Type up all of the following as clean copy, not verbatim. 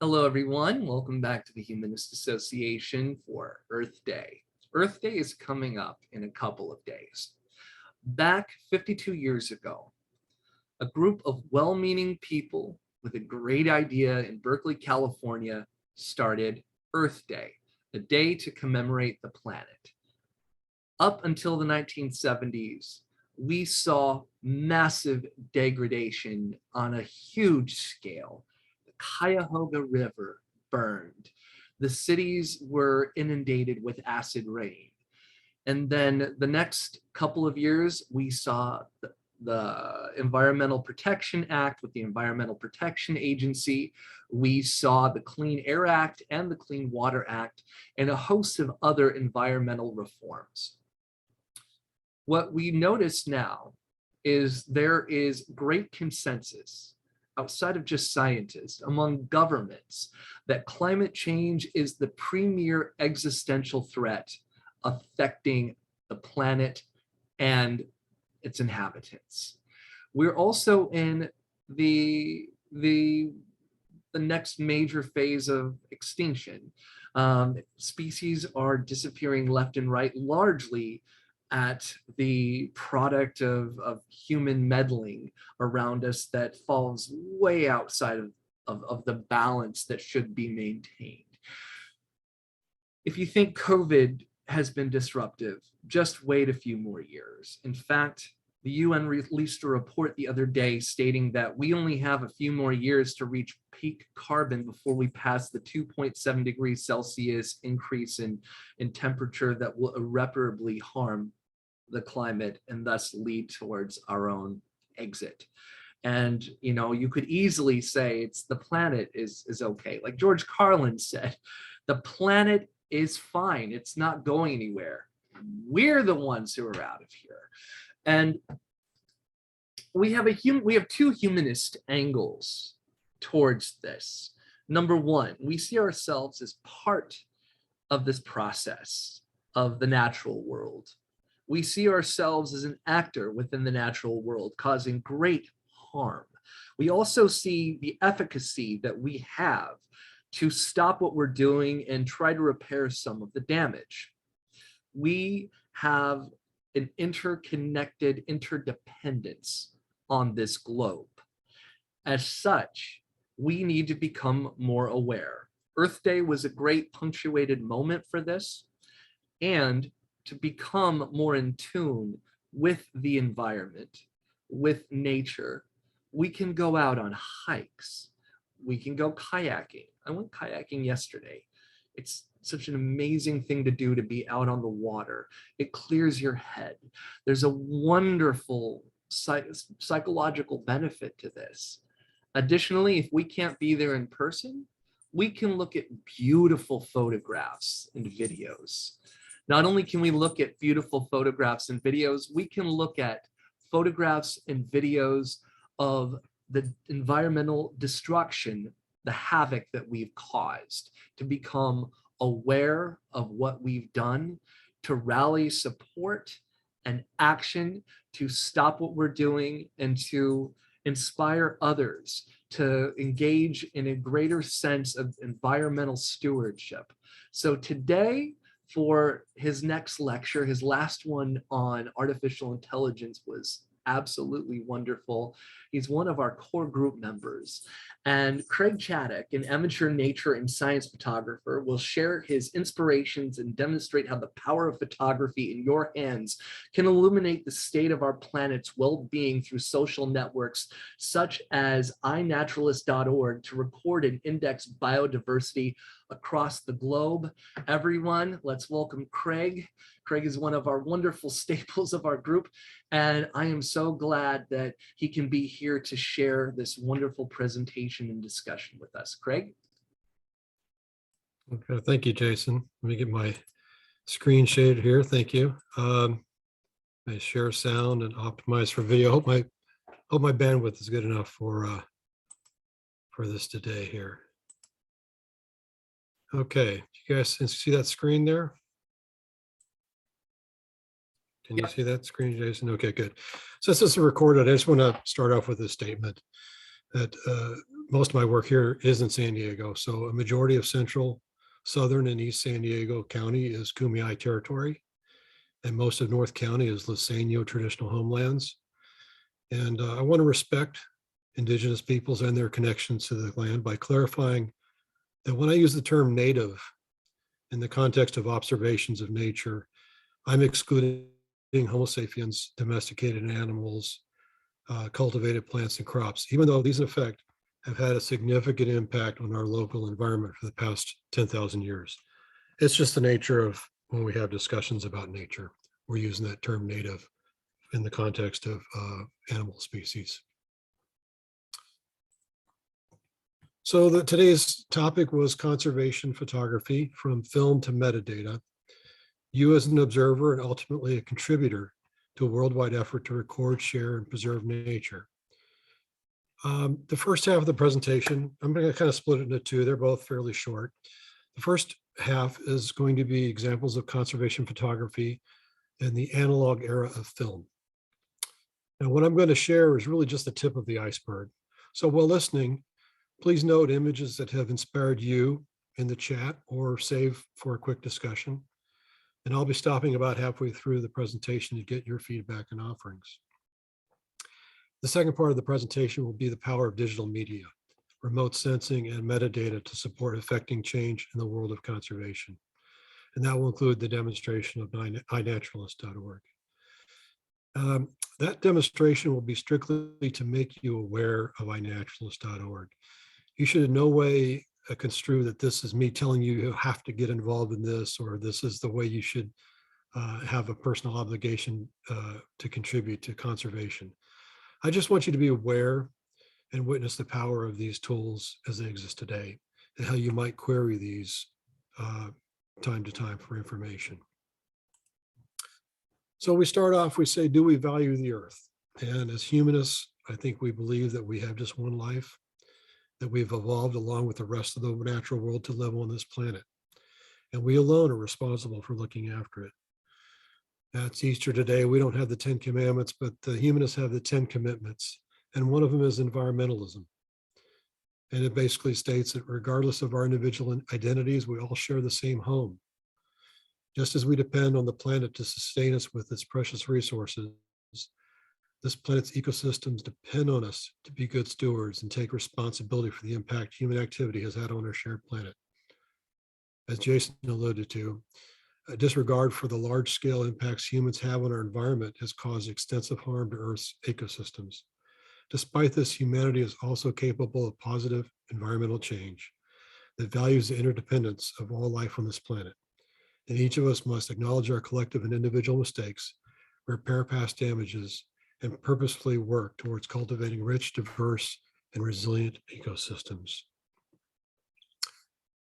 Hello, everyone. Welcome back to the Humanist Association for Earth Day. Earth Day is coming up in a couple of days. Back 52 years ago, a group of well-meaning people with a great idea in Berkeley, California, started Earth Day, a day to commemorate the planet. Up until the 1970s, we saw massive degradation on a huge scale. Cuyahoga River burned. The cities were inundated with acid rain. And then the next couple of years, we saw the Environmental Protection Act with the Environmental Protection Agency. We saw the Clean Air Act and the Clean Water Act and a host of other environmental reforms. What we notice now is there is great consensus outside of just scientists, among governments, that climate change is the premier existential threat affecting the planet and its inhabitants. We're also in the next major phase of extinction. Species are disappearing left and right, largely at the product of human meddling around us that falls way outside of the balance that should be maintained. If you think COVID has been disruptive, just wait a few more years. In fact, the UN released a report the other day stating that we only have a few more years to reach peak carbon before we pass the 2.7 degrees Celsius increase in temperature that will irreparably harm the climate and thus lead towards our own exit. And you could easily say it's the planet is okay. Like George Carlin said, the planet is fine. It's not going anywhere. We're the ones who are out of here. And we have two humanist angles towards this. Number one, we see ourselves as part of this process of the natural world. We see ourselves as an actor within the natural world, causing great harm. We also see the efficacy that we have to stop what we're doing and try to repair some of the damage. We have an interconnected interdependence on this globe. As such, we need to become more aware. Earth Day was a great punctuated moment for this, and to become more in tune with the environment, with nature. We can go out on hikes. We can go kayaking. I went kayaking yesterday. It's such an amazing thing to do, to be out on the water. It clears your head. There's a wonderful psychological benefit to this. Additionally, if we can't be there in person, we can look at beautiful photographs and videos. Not only can we look at beautiful photographs and videos, we can look at photographs and videos of the environmental destruction, the havoc that we've caused, to become aware of what we've done, to rally support and action, to stop what we're doing, and to inspire others to engage in a greater sense of environmental stewardship. So today, for his next lecture, his last one on artificial intelligence, was absolutely wonderful. He's one of our core group members. And Craig Chaddock, an amateur nature and science photographer, will share his inspirations and demonstrate how the power of photography in your hands can illuminate the state of our planet's well-being through social networks such as inaturalist.org to record and index biodiversity across the globe. Everyone, let's welcome Craig. Craig is one of our wonderful staples of our group, and I am so glad that he can be here to share this wonderful presentation and discussion with us. Craig? Okay, thank you, Jason. Let me get my screen shaded here. Thank you. I share sound and optimize for video. Hope my bandwidth is good enough for this today here. Okay, you guys see that screen there? Can you see that screen, Jason? Okay, good. So this is recorded. I just want to start off with a statement that most of my work here is in San Diego. So a majority of central, southern, and east San Diego County is Kumeyaay territory. And most of North County is Liseño traditional homelands. And I want to respect indigenous peoples and their connections to the land by clarifying that when I use the term native in the context of observations of nature, I'm excluding Homo sapiens, domesticated animals, cultivated plants and crops, even though these in effect have had a significant impact on our local environment for the past 10,000 years. It's just the nature of when we have discussions about nature, we're using that term native in the context of animal species. So today's topic was conservation photography, from film to metadata. You as an observer and ultimately a contributor to a worldwide effort to record, share, and preserve nature. The first half of the presentation, I'm going to kind of split it into two. They're both fairly short. The first half is going to be examples of conservation photography in the analog era of film. Now, what I'm going to share is really just the tip of the iceberg. So while listening, please note images that have inspired you in the chat or save for a quick discussion. And I'll be stopping about halfway through the presentation to get your feedback and offerings. The second part of the presentation will be the power of digital media, remote sensing, and metadata to support affecting change in the world of conservation. And that will include the demonstration of inaturalist.org. That demonstration will be strictly to make you aware of inaturalist.org. You should in no way construe that this is me telling you you have to get involved in this, or this is the way you should have a personal obligation to contribute to conservation. I just want you to be aware and witness the power of these tools as they exist today, and how you might query these time to time for information. So we start off, we say, do we value the earth? And as humanists, I think we believe that we have just one life, that we've evolved along with the rest of the natural world to live on this planet. And we alone are responsible for looking after it. It's Easter today. We don't have the 10 commandments, but the humanists have the 10 commitments. And one of them is environmentalism. And it basically states that regardless of our individual identities, we all share the same home. Just as we depend on the planet to sustain us with its precious resources, this planet's ecosystems depend on us to be good stewards and take responsibility for the impact human activity has had on our shared planet. As Jason alluded to, a disregard for the large-scale impacts humans have on our environment has caused extensive harm to Earth's ecosystems. Despite this, humanity is also capable of positive environmental change that values the interdependence of all life on this planet. And each of us must acknowledge our collective and individual mistakes, repair past damages, and purposefully work towards cultivating rich, diverse, and resilient ecosystems.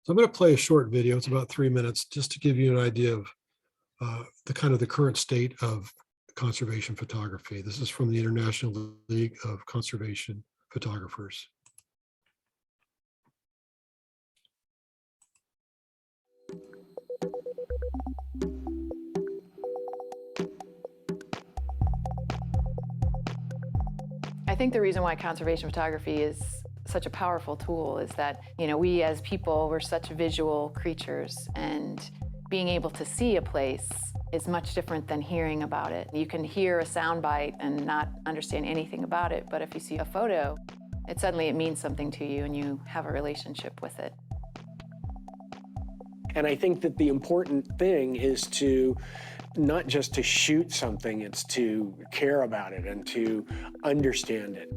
So I'm going to play a short video. It's about 3 minutes, just to give you an idea of the current state of conservation photography. This is from the International League of Conservation Photographers. I think the reason why conservation photography is such a powerful tool is that, we as people, we're such visual creatures, and being able to see a place is much different than hearing about it. You can hear a soundbite and not understand anything about it, but if you see a photo, it means something to you and you have a relationship with it. And I think that the important thing is to not just to shoot something, it's to care about it and to understand it.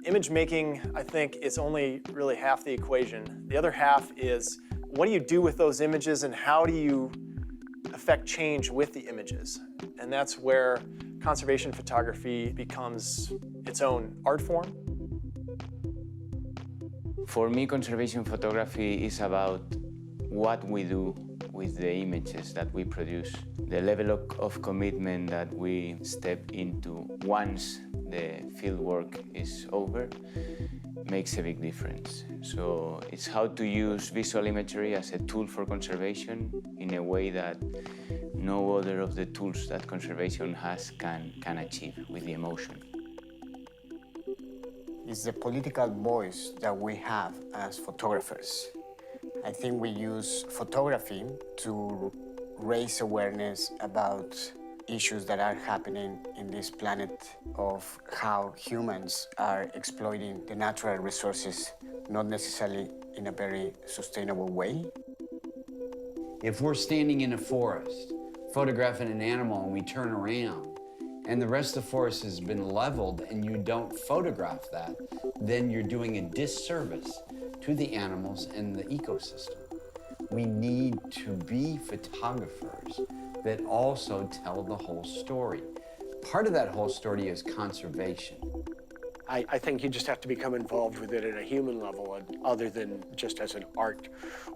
Image making, I think, is only really half the equation. The other half is, what do you do with those images and how do you affect change with the images? And that's where conservation photography becomes its own art form. For me, conservation photography is about what we do with the images that we produce. The level of commitment that we step into once the field work is over makes a big difference. So it's how to use visual imagery as a tool for conservation in a way that no other of the tools that conservation has can achieve with the emotion. is the political voice that we have as photographers. I think we use photography to raise awareness about issues that are happening in this planet, of how humans are exploiting the natural resources, not necessarily in a very sustainable way. If we're standing in a forest, photographing an animal, and we turn around, and the rest of the forest has been leveled, and you don't photograph that, then you're doing a disservice to the animals and the ecosystem. We need to be photographers that also tell the whole story. Part of that whole story is conservation. I think you just have to become involved with it at a human level, and other than just as an art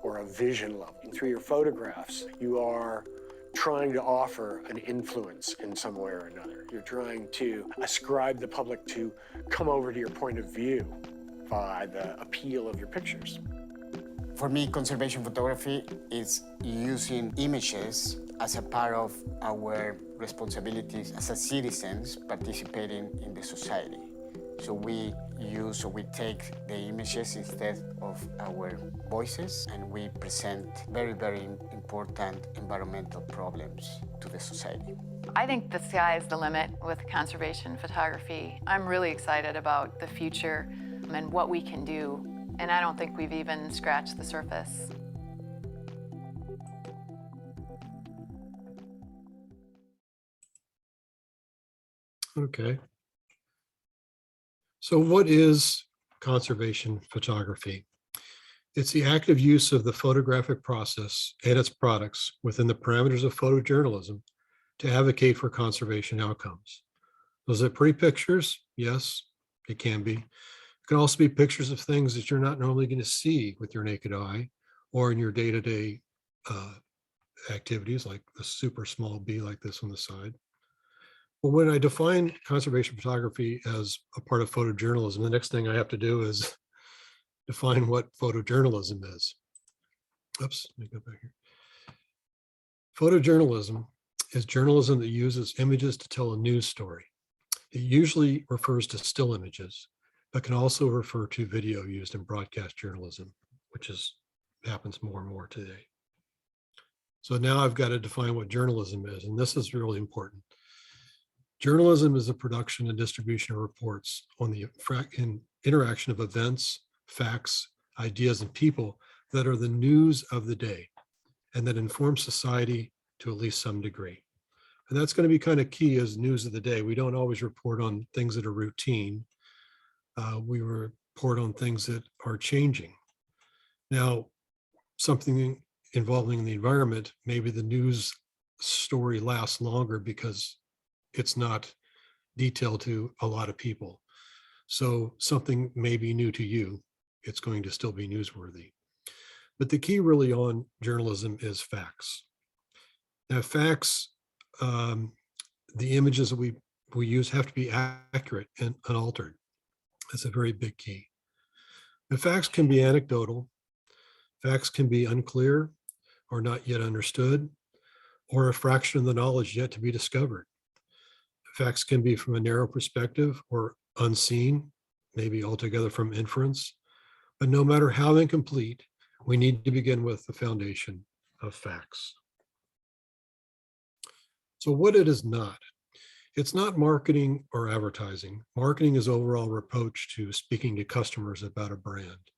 or a vision level. And through your photographs, you are trying to offer an influence in some way or another. You're trying to ascribe the public to come over to your point of view by the appeal of your pictures. For me, conservation photography is using images as a part of our responsibilities as citizens participating in the society. So we take the images instead of our voices, and we present very, very important environmental problems to the society. I think the sky is the limit with conservation photography. I'm really excited about the future and what we can do, and I don't think we've even scratched the surface. Okay. So what is conservation photography? It's the active use of the photographic process and its products within the parameters of photojournalism to advocate for conservation outcomes. Was it pretty pictures? Yes, it can be. It can also be pictures of things that you're not normally going to see with your naked eye or in your day-to-day activities, like the super small bee like this on the side. Well, when I define conservation photography as a part of photojournalism, the next thing I have to do is define what photojournalism is. Oops, let me go back here. Photojournalism is journalism that uses images to tell a news story. It usually refers to still images, but can also refer to video used in broadcast journalism, which happens more and more today. So now I've got to define what journalism is, and this is really important. Journalism is the production and distribution of reports on the interaction of events, facts, ideas, and people that are the news of the day and that inform society to at least some degree. And that's going to be kind of key as news of the day. We don't always report on things that are routine. We report on things that are changing. Now, something involving the environment, maybe the news story lasts longer because it's not detailed to a lot of people. So something may be new to you, it's going to still be newsworthy. But the key really on journalism is facts. Now facts, the images that we use have to be accurate and unaltered. That's a very big key. The facts can be anecdotal, facts can be unclear or not yet understood, or a fraction of the knowledge yet to be discovered. Facts can be from a narrow perspective or unseen, maybe altogether from inference. But no matter how incomplete, we need to begin with the foundation of facts. So what it is not, it's not marketing or advertising. Marketing is overall approach to speaking to customers about a brand.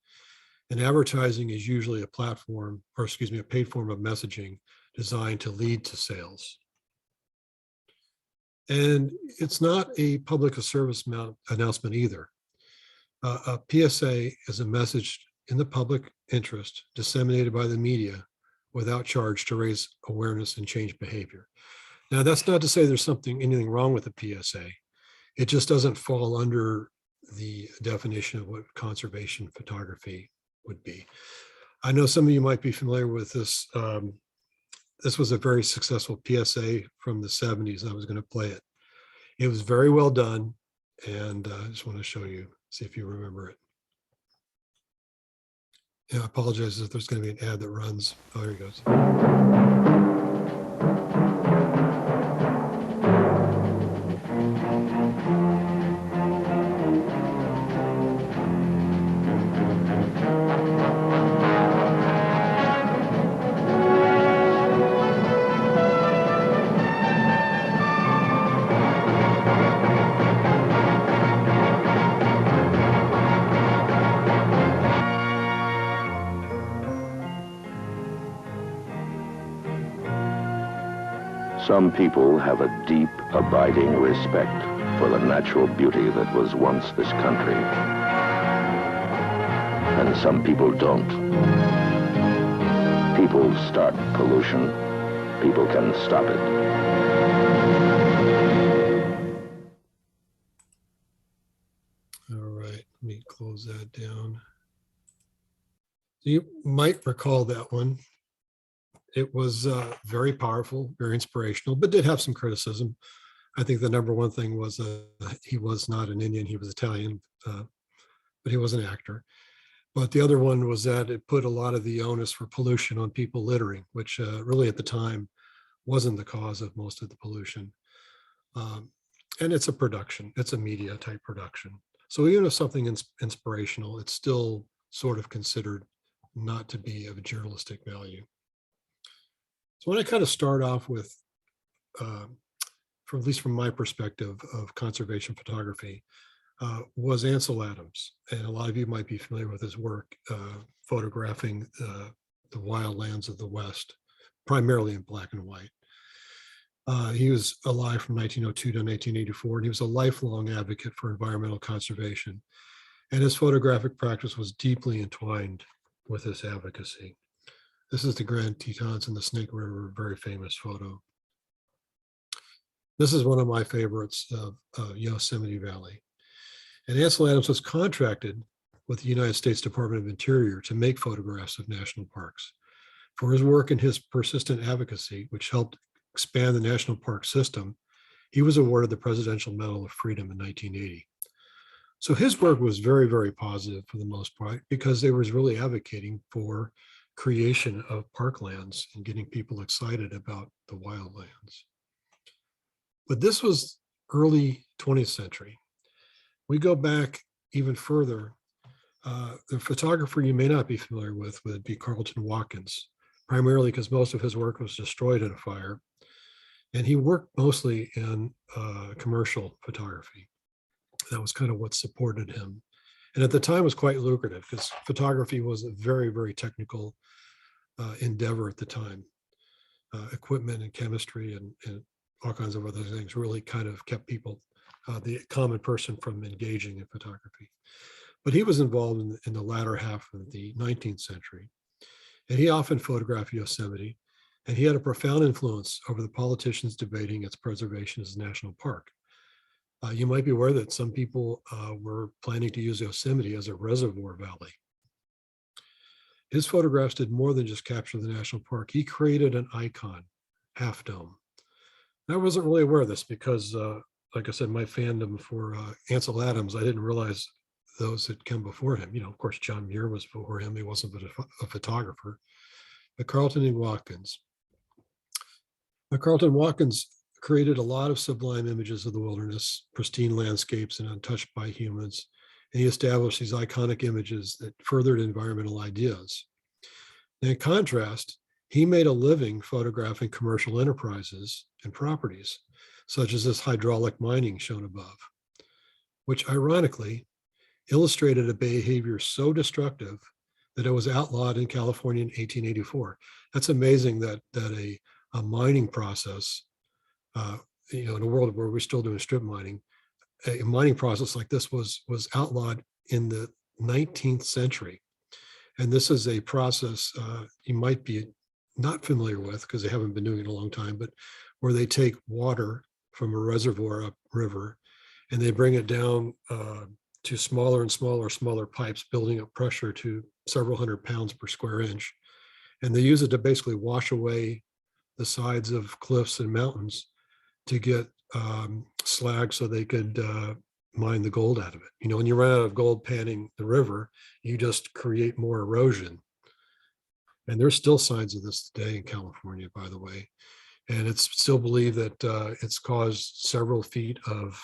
And advertising is usually a platform, or excuse me, a paid form of messaging designed to lead to sales. And it's not a public service announcement either. A PSA is a message in the public interest disseminated by the media without charge to raise awareness and change behavior. Now, that's not to say there's anything wrong with a PSA. It just doesn't fall under the definition of what conservation photography would be. I know some of you might be familiar with this. This was a very successful PSA from the 70s. I was going to play it. It was very well done. And I just want to show you, see if you remember it. Yeah, I apologize if there's going to be an ad that runs. Oh, here it goes. Some people have a deep, abiding respect for the natural beauty that was once this country. And some people don't. People start pollution. People can stop it. All right, let me close that down. You might recall that one. It was very powerful, very inspirational, but did have some criticism. I think the number one thing was he was not an Indian, he was Italian, but he was an actor. But the other one was that it put a lot of the onus for pollution on people littering, which really at the time wasn't the cause of most of the pollution. And it's a production, it's a media type production. So even if something is inspirational, it's still sort of considered not to be of a journalistic value. So when I kind of start off with, from at least from my perspective of conservation photography, was Ansel Adams. And a lot of you might be familiar with his work, photographing the wild lands of the West, primarily in black and white. He was alive from 1902 to 1984, and he was a lifelong advocate for environmental conservation. And his photographic practice was deeply entwined with this advocacy. This is the Grand Tetons in the Snake River, very famous photo. This is one of my favorites of Yosemite Valley. And Ansel Adams was contracted with the United States Department of Interior to make photographs of national parks. For his work and his persistent advocacy, which helped expand the national park system, he was awarded the Presidential Medal of Freedom in 1980. So his work was very, very positive for the most part, because they was really advocating for creation of parklands and getting people excited about the wildlands. But this was early 20th century. We go back even further. The photographer you may not be familiar with would be Clayton Watkins, primarily because most of his work was destroyed in a fire. And he worked mostly in commercial photography. That was kind of what supported him. And at the time was quite lucrative, because photography was a very, very technical endeavor at the time. Equipment and chemistry and all kinds of other things really kind of kept people, the common person, from engaging in photography. But he was involved in the latter half of the 19th century. And he often photographed Yosemite, and he had a profound influence over the politicians debating its preservation as a national park. You might be aware that some people were planning to use Yosemite as a reservoir valley. His photographs did more than just capture the national park. He created an icon, Half Dome. I wasn't really aware of this because, like I said, my fandom for Ansel Adams, I didn't realize those that came before him. You know, of course, John Muir was before him. He wasn't a photographer. But Clayton Watkins. Clayton Watkins created a lot of sublime images of the wilderness, pristine landscapes, and untouched by humans. And he established these iconic images that furthered environmental ideas. And in contrast, he made a living photographing commercial enterprises and properties, such as this hydraulic mining shown above, which ironically illustrated a behavior so destructive that it was outlawed in California in 1884. That's amazing that a mining process, in a world where we're still doing strip mining, a mining process like this was outlawed in the 19th century. And this is a process you might be not familiar with because they haven't been doing it a long time, but where they take water from a reservoir upriver and they bring it down to smaller and smaller pipes, building up pressure to several hundred pounds per square inch. And they use it to basically wash away the sides of cliffs and mountains to get slag so they could mine the gold out of it. When you run out of gold panning the river, you just create more erosion. And there's still signs of this today in California, by the way. And it's still believed that it's caused several feet of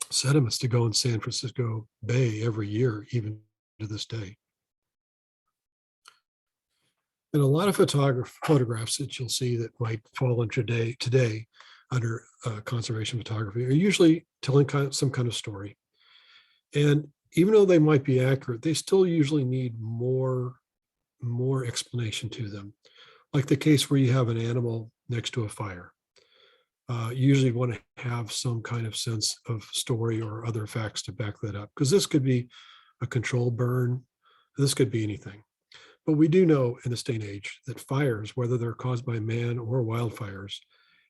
sediments to go in San Francisco Bay every year, even to this day. And a lot of photographs that you'll see that might fall in today under conservation photography are usually telling some kind of story. And even though they might be accurate, they still usually need more explanation to them. like the case where you have an animal next to a fire. You usually want to have some kind of sense of story or other facts to back that up, because this could be a controlled burn. This could be anything. But we do know in this day and age that fires, whether they're caused by man or wildfires,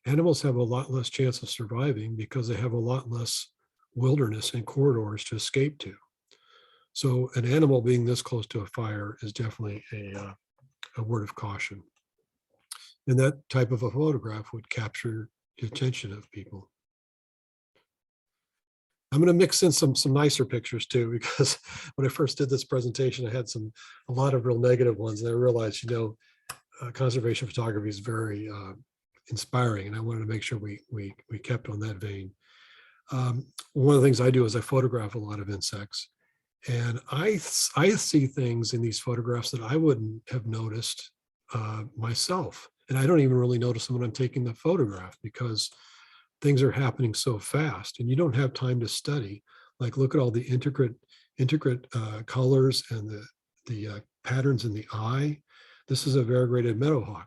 animals have a lot less chance of surviving because they have a lot less wilderness and corridors to escape to. So an animal being this close to a fire is definitely a word of caution. And that type of a photograph would capture the attention of people. I'm going to mix in some nicer pictures too, because when I first did this presentation, I had a lot of real negative ones, and I realized, conservation photography is very inspiring, and I wanted to make sure we kept on that vein. One of the things I do is I photograph a lot of insects, and I see things in these photographs that I wouldn't have noticed myself, and I don't even really notice them when I'm taking the photograph because things are happening so fast and you don't have time to study. Like, look at all the intricate colors and the patterns in the eye. This is a variegated meadowhawk,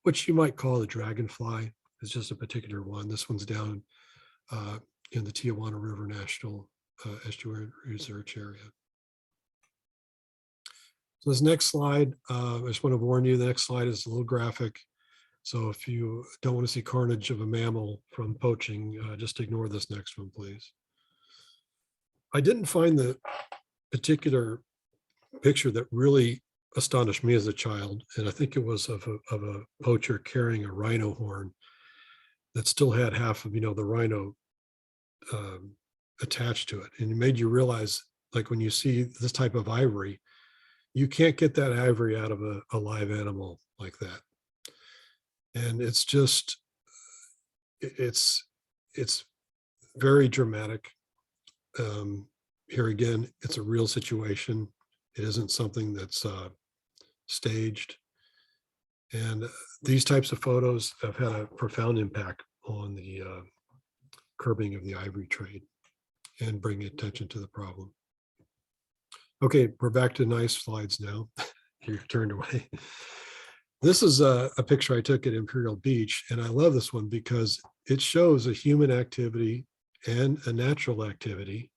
which you might call a dragonfly. It's just a particular one. This one's down in the Tijuana River National Estuary Research Area. So this next slide, I just want to warn you, the next slide is a little graphic. So if you don't want to see carnage of a mammal from poaching, just ignore this next one, please. I didn't find the particular picture that really astonished me as a child, and I think it was of a poacher carrying a rhino horn that still had half of, the rhino attached to it. And it made you realize, like, when you see this type of ivory, you can't get that ivory out of a live animal like that. And it's just, it's very dramatic. Here again, it's a real situation. It isn't something that's staged. And these types of photos have had a profound impact on the curbing of the ivory trade and bringing attention to the problem. Okay, we're back to nice slides now. You're turned away. This is a picture I took at Imperial Beach, and I love this one because it shows a human activity and a natural activity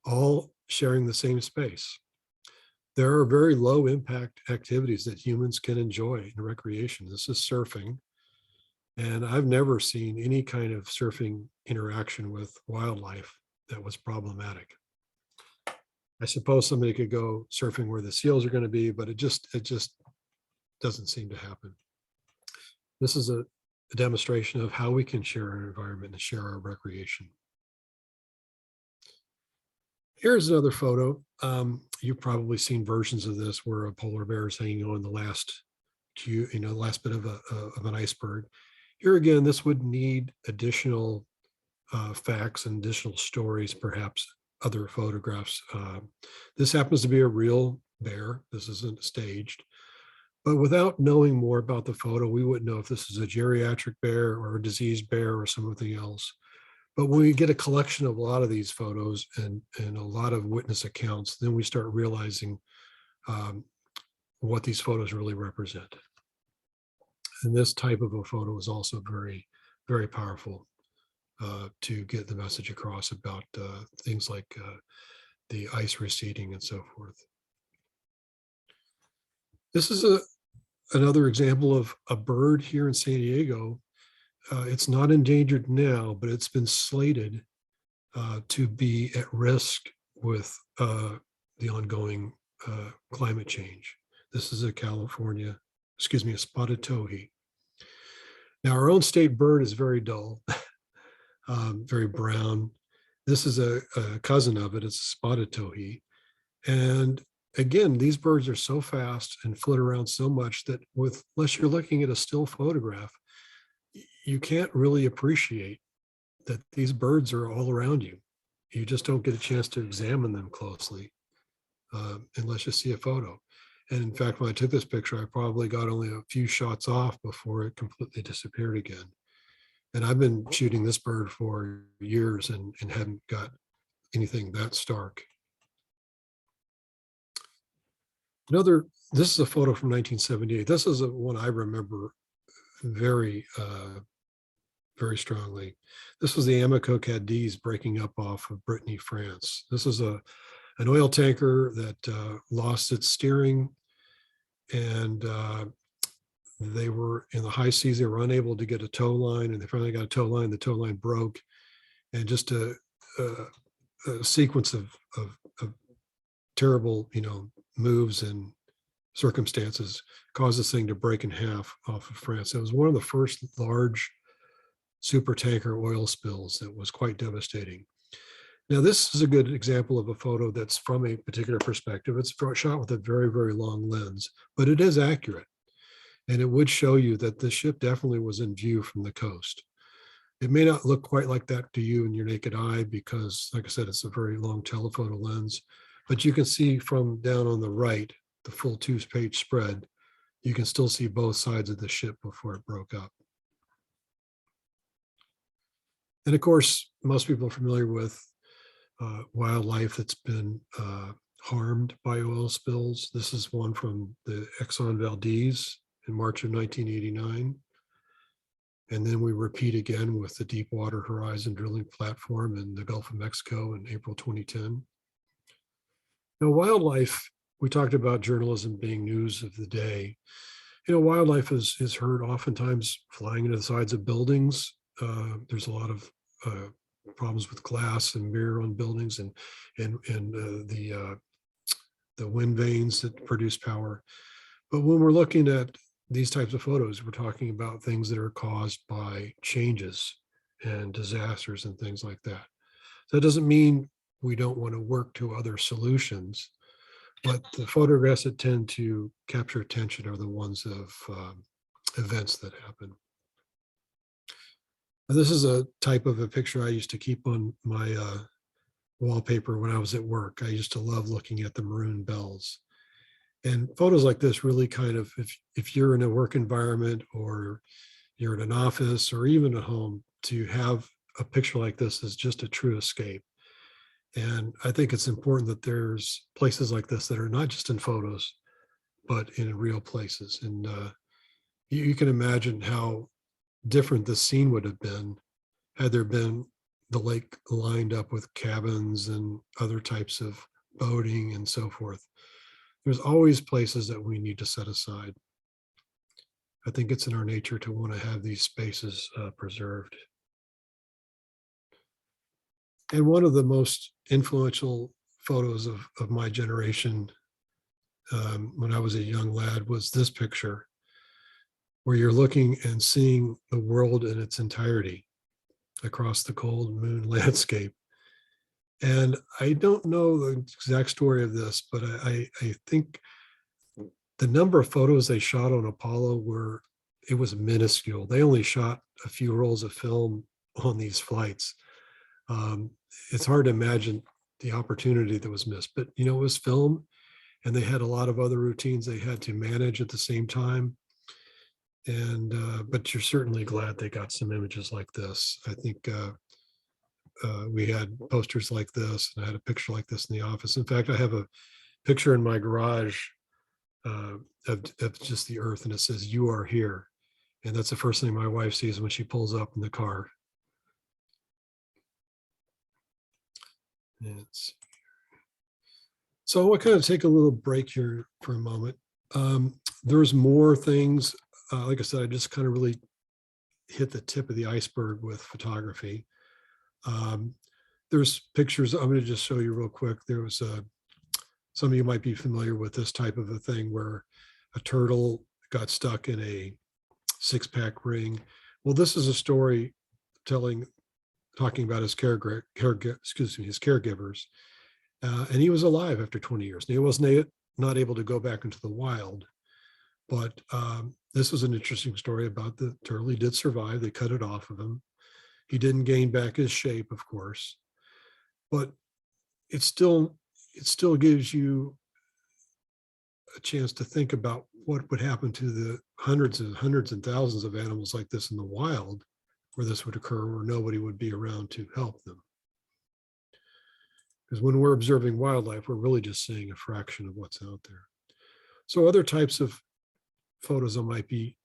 all sharing the same space. There are very low impact activities that humans can enjoy in recreation. This is surfing, and I've never seen any kind of surfing interaction with wildlife that was problematic. I suppose somebody could go surfing where the seals are going to be, but it just doesn't seem to happen. This is a demonstration of how we can share our environment and share our recreation. Here's another photo. You've probably seen versions of this where a polar bear is hanging on the last bit of an iceberg. Here again, this would need additional facts and additional stories, perhaps other photographs. This happens to be a real bear. This isn't staged. But without knowing more about the photo, we wouldn't know if this is a geriatric bear or a diseased bear or something else. But when we get a collection of a lot of these photos and a lot of witness accounts, then we start realizing what these photos really represent. And this type of a photo is also very, very powerful to get the message across about things like the ice receding and so forth. This is another example of a bird here in San Diego. It's not endangered now, but it's been slated to be at risk with the ongoing climate change. This is a spotted Tohee. Now, our own state bird is very dull, very brown. This is a cousin of it. It's a spotted Tohee. And again, these birds are so fast and flit around so much that unless you're looking at a still photograph, you can't really appreciate that these birds are all around you. You just don't get a chance to examine them closely unless you see a photo. And in fact, when I took this picture, I probably got only a few shots off before it completely disappeared again. And I've been shooting this bird for years and hadn't got anything that stark. Another this is a photo from 1978. This is one I remember very, very strongly. This was the Amico Cadiz breaking up off of Brittany, France. This is an oil tanker that lost its steering, and they were in the high seas. They were unable to get a tow line, and they finally got a tow line. The tow line broke, and just a sequence of terrible, moves and circumstances caused this thing to break in half off of France. It was one of the first large super tanker oil spills that was quite devastating. Now, this is a good example of a photo that's from a particular perspective. It's shot with a very, very long lens, but it is accurate. And it would show you that the ship definitely was in view from the coast. It may not look quite like that to you in your naked eye because, like I said, it's a very long telephoto lens, but you can see from down on the right, the full 2-page spread, you can still see both sides of the ship before it broke up. And of course, most people are familiar with wildlife that's been harmed by oil spills. This is one from the Exxon Valdez in March of 1989. And then we repeat again with the Deepwater Horizon drilling platform in the Gulf of Mexico in April 2010. Now, wildlife, we talked about journalism being news of the day. Wildlife is heard oftentimes flying into the sides of buildings. There's a lot of problems with glass and mirror on buildings and the wind vanes that produce power. But when we're looking at these types of photos, we're talking about things that are caused by changes and disasters and things like that. That doesn't mean we don't want to work to other solutions, but the photographs that tend to capture attention are the ones of events that happen. And this is a type of a picture I used to keep on my wallpaper when I was at work. I used to love looking at the maroon bells. And photos like this really kind of, if you're in a work environment or you're in an office or even at home, to have a picture like this is just a true escape. And I think it's important that there's places like this that are not just in photos, but in real places. And you can imagine how different this scene would have been had there been the lake lined up with cabins and other types of boating and so forth. There's always places that we need to set aside. I think it's in our nature to want to have these spaces preserved. And one of the most influential photos of my generation when I was a young lad was this picture, where you're looking and seeing the world in its entirety across the cold moon landscape. And I don't know the exact story of this, but I think the number of photos they shot on Apollo it was minuscule. They only shot a few rolls of film on these flights. It's hard to imagine the opportunity that was missed, but it was film, and they had a lot of other routines they had to manage at the same time. And but you're certainly glad they got some images like this. I think we had posters like this, and I had a picture like this in the office. In fact, I have a picture in my garage of just the earth, and it says, "You are here." And that's the first thing my wife sees when she pulls up in the car. So I want to kind of take a little break here for a moment. There's more things. Like I said, I just kind of really hit the tip of the iceberg with photography. There's pictures. I'm going to just show you real quick. There was some of you might be familiar with this type of a thing where a turtle got stuck in a 6-pack ring. Well, this is a story talking about his caregivers, and he was alive after 20 years. And he was not able to go back into the wild, but this was an interesting story about the turtle. He did survive. They cut it off of him. He didn't gain back his shape, of course, but it still gives you a chance to think about what would happen to the hundreds and thousands of animals like this in the wild, where this would occur, where nobody would be around to help them. Because when we're observing wildlife, we're really just seeing a fraction of what's out there. So other types of photos that might be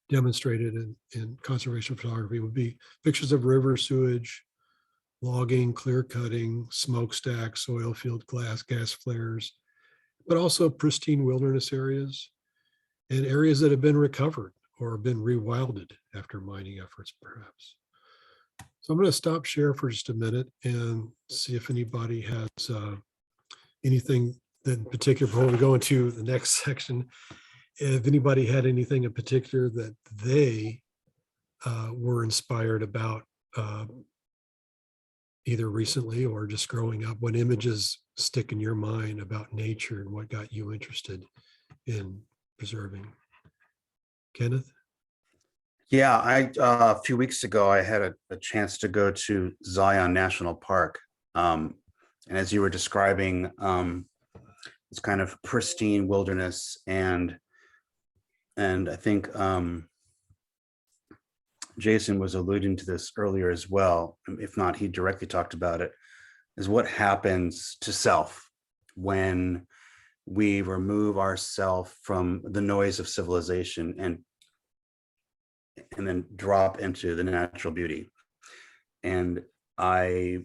demonstrated in conservation photography would be pictures of river sewage, logging, clear cutting, smokestacks, oil field gas flares, but also pristine wilderness areas and areas that have been recovered or been rewilded after mining efforts, perhaps. So I'm going to stop share for just a minute and see if anybody has anything in particular before we go into the next section. If anybody had anything in particular that they were inspired about either recently or just growing up, what images stick in your mind about nature and what got you interested in preserving? Kenneth? Yeah, a few weeks ago, I had a chance to go to Zion National Park. And as you were describing, it's kind of pristine wilderness, and I think Jason was alluding to this earlier as well. If not, he directly talked about it, is what happens to self when we remove ourselves from the noise of civilization and then drop into the natural beauty. And I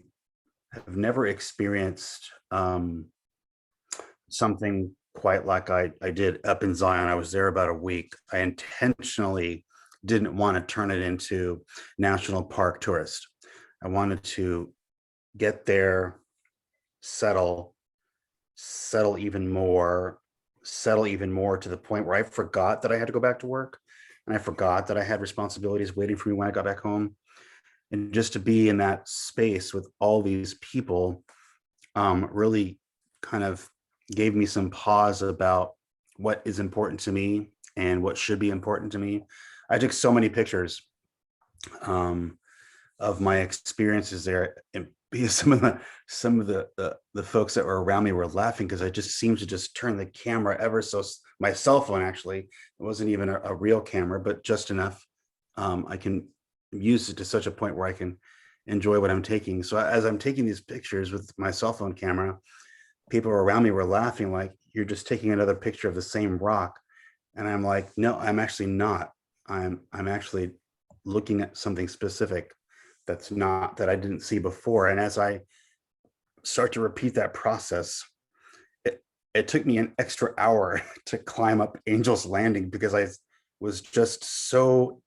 have never experienced something quite like I did up in Zion. I was there about a week. I intentionally didn't want to turn it into national park tourist. I wanted to get there, settle even more to the point where I forgot that I had to go back to work, and I forgot that I had responsibilities waiting for me when I got back home. And just to be in that space with all these people really kind of gave me some pause about what is important to me and what should be important to me. I took so many pictures of my experiences there, and because some of the folks that were around me were laughing because I just seemed to just turn the camera ever so, my cell phone actually, it wasn't even a real camera, but just enough I can use it to such a point where I can enjoy what I'm taking. So as I'm taking these pictures with my cell phone camera, people around me were laughing like, you're just taking another picture of the same rock. And I'm like, no, I'm actually not. I'm actually looking at something specific that I didn't see before. And as I start to repeat that process, it took me an extra hour to climb up Angel's Landing because I was just so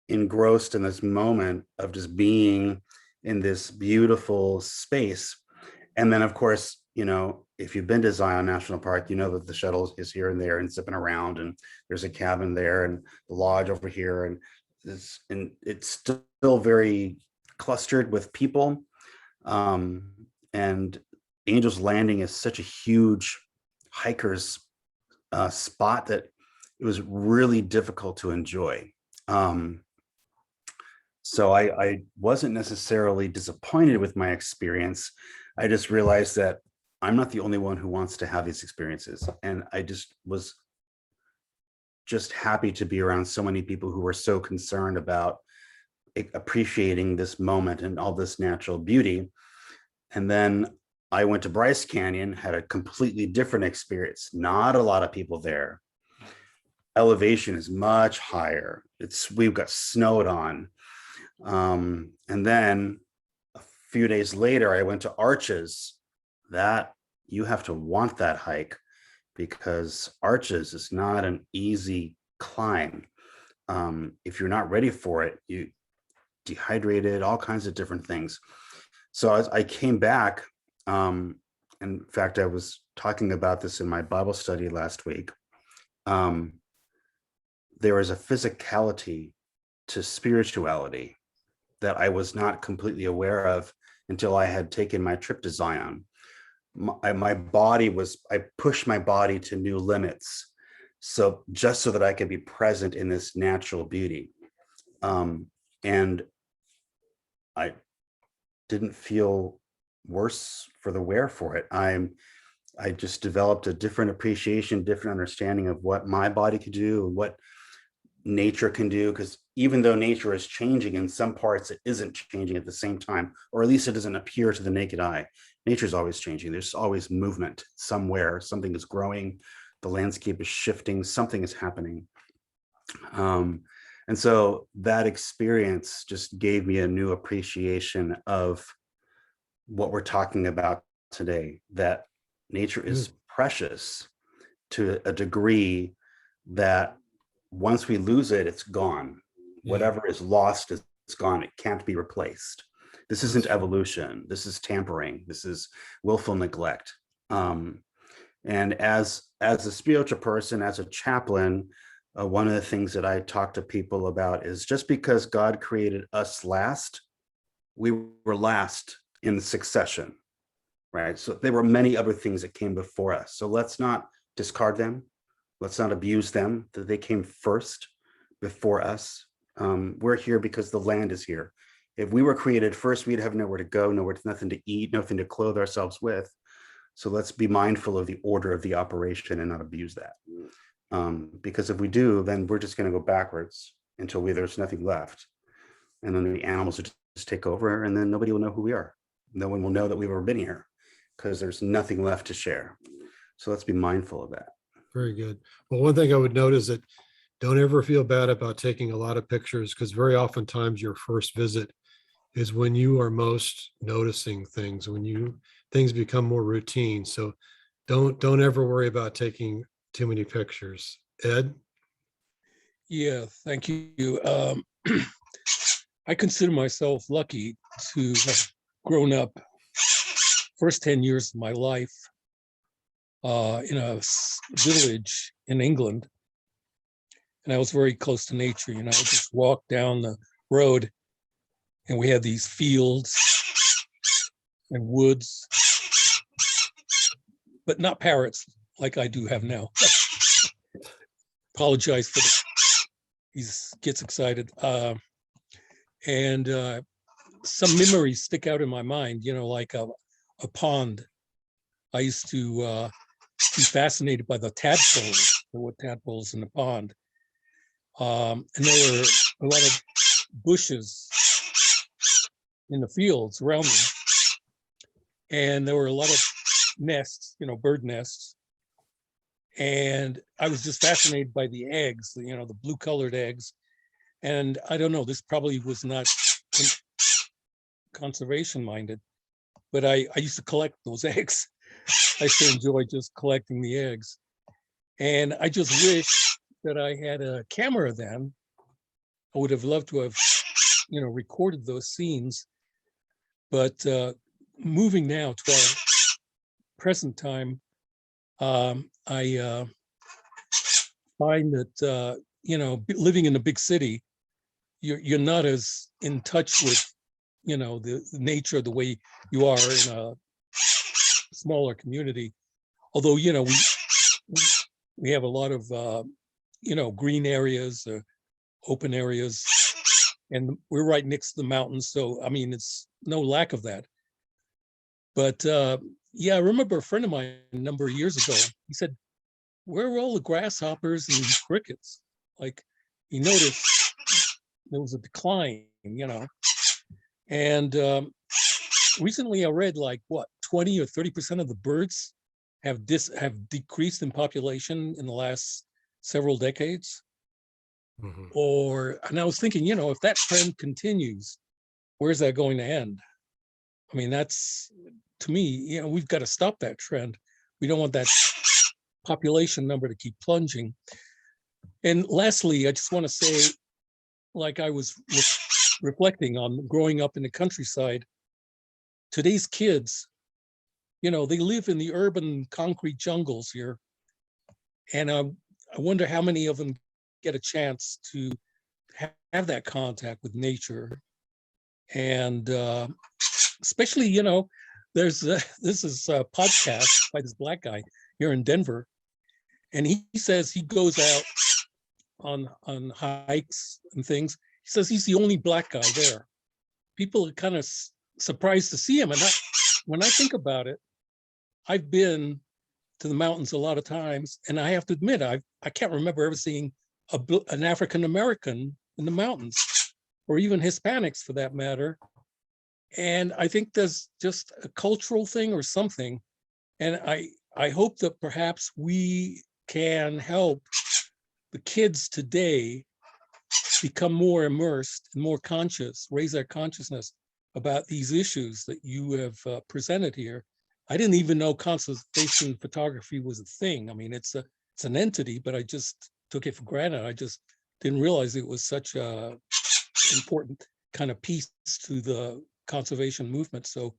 engrossed in this moment of just being in this beautiful space. And then of course, you know, if you've been to Zion National Park, you know that the shuttle is here and there and zipping around, and there's a cabin there and the lodge over here, and it's still very clustered with people. And Angel's Landing is such a huge hiker's spot that it was really difficult to enjoy. So I wasn't necessarily disappointed with my experience. I just realized that I'm not the only one who wants to have these experiences. And I just was happy to be around so many people who were so concerned about appreciating this moment and all this natural beauty. And then I went to Bryce Canyon, had a completely different experience. Not a lot of people there. Elevation is much higher. We've got snowed on. And then a few days later, I went to Arches. That you have to want that hike, because Arches is not an easy climb. If you're not ready for it, you dehydrated, all kinds of different things. So as I came back, in fact, I was talking about this in my Bible study last week. There is a physicality to spirituality that I was not completely aware of until I had taken my trip to Zion. My body I pushed my body to new limits. So just so that I could be present in this natural beauty. And I didn't feel worse for the wear for it. I just developed a different appreciation, different understanding of what my body could do, and nature can do, because even though nature is changing in some parts, it isn't changing at the same time, or at least it doesn't appear to the naked eye. Nature is always changing. There's always movement somewhere. Something is growing. The landscape is shifting. Something is happening. And so that experience just gave me a new appreciation of what we're talking about today, that nature is precious to a degree that once we lose it, it's gone. Yeah. Whatever is lost is gone. It can't be replaced. This isn't evolution. This is tampering. This is willful neglect. And as a spiritual person, as a chaplain, one of the things that I talk to people about is just because God created us last, we were last in succession, right? So there were many other things that came before us. So let's not discard them. Let's not abuse them, that they came first before us. We're here because the land is here. If we were created first, we'd have nowhere to go, nothing to eat, nothing to clothe ourselves with. So let's be mindful of the order of the operation and not abuse that. Because if we do, then we're just going to go backwards until there's nothing left. And then the animals will just take over, and then nobody will know who we are. No one will know that we've ever been here because there's nothing left to share. So let's be mindful of that. Very good. Well, one thing I would note is that don't ever feel bad about taking a lot of pictures, because very oftentimes your first visit is when you are most noticing things, when things become more routine. So don't ever worry about taking too many pictures. Ed? Yeah, thank you. I consider myself lucky to have grown up first 10 years of my life in a village in England. And I was very close to nature. I just walked down the road and we had these fields and woods, but not parrots like I do have now. Apologize for he gets excited. And some memories stick out in my mind, like a pond. I used to be fascinated by the tadpoles. There were tadpoles in the pond. And there were a lot of bushes in the fields around me. And there were a lot of nests, bird nests. And I was just fascinated by the eggs, the blue colored eggs. And I don't know, this probably was not conservation minded, but I used to collect those eggs. I used to enjoy just collecting the eggs. And I just wish that I had a camera then. I would have loved to have, recorded those scenes. But moving now to our present time, I find that, living in a big city, you're not as in touch with, the nature the way you are in a smaller community. Although, we have a lot of, green areas, open areas, and we're right next to the mountains. So, it's no lack of that. But yeah, I remember a friend of mine a number of years ago, he said, where are all the grasshoppers and crickets? Like, he noticed there was a decline, And recently I read 20 or 30% of the birds have decreased in population in the last several decades. Mm-hmm. And I was thinking, if that trend continues, where's that going to end? That's, to me, we've got to stop that trend. We don't want that population number to keep plunging. And lastly, I just want to say, like I was reflecting on growing up in the countryside, today's kids, they live in the urban concrete jungles here. And I wonder how many of them get a chance to have that contact with nature. And especially, there's this is a podcast by this black guy here in Denver. And he says he goes out on hikes and things. He says he's the only black guy there. People are kind of surprised to see him. And when I think about it, I've been to the mountains a lot of times, and I have to admit, I can't remember ever seeing an African American in the mountains, or even Hispanics for that matter. And I think there's just a cultural thing or something. And I hope that perhaps we can help the kids today become more immersed and more conscious, raise their consciousness about these issues that you have presented here. I didn't even know conservation photography was a thing. I mean, it's an entity, but I just took it for granted. I just didn't realize it was such a important kind of piece to the conservation movement. So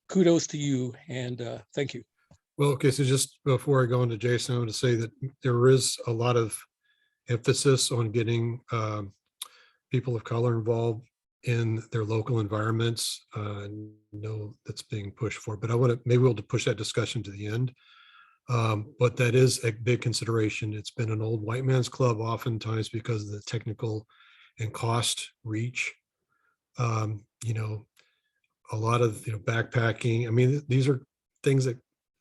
kudos to you, and thank you. Well, okay, so just before I go into Jason, I want to say that there is a lot of emphasis on getting people of color involved in their local environments. I know that's being pushed for, but I want to, maybe we'll push that discussion to the end. But that is a big consideration. It's been an old white man's club oftentimes because of the technical and cost reach. You know, a lot of, you know, backpacking. I mean, these are things that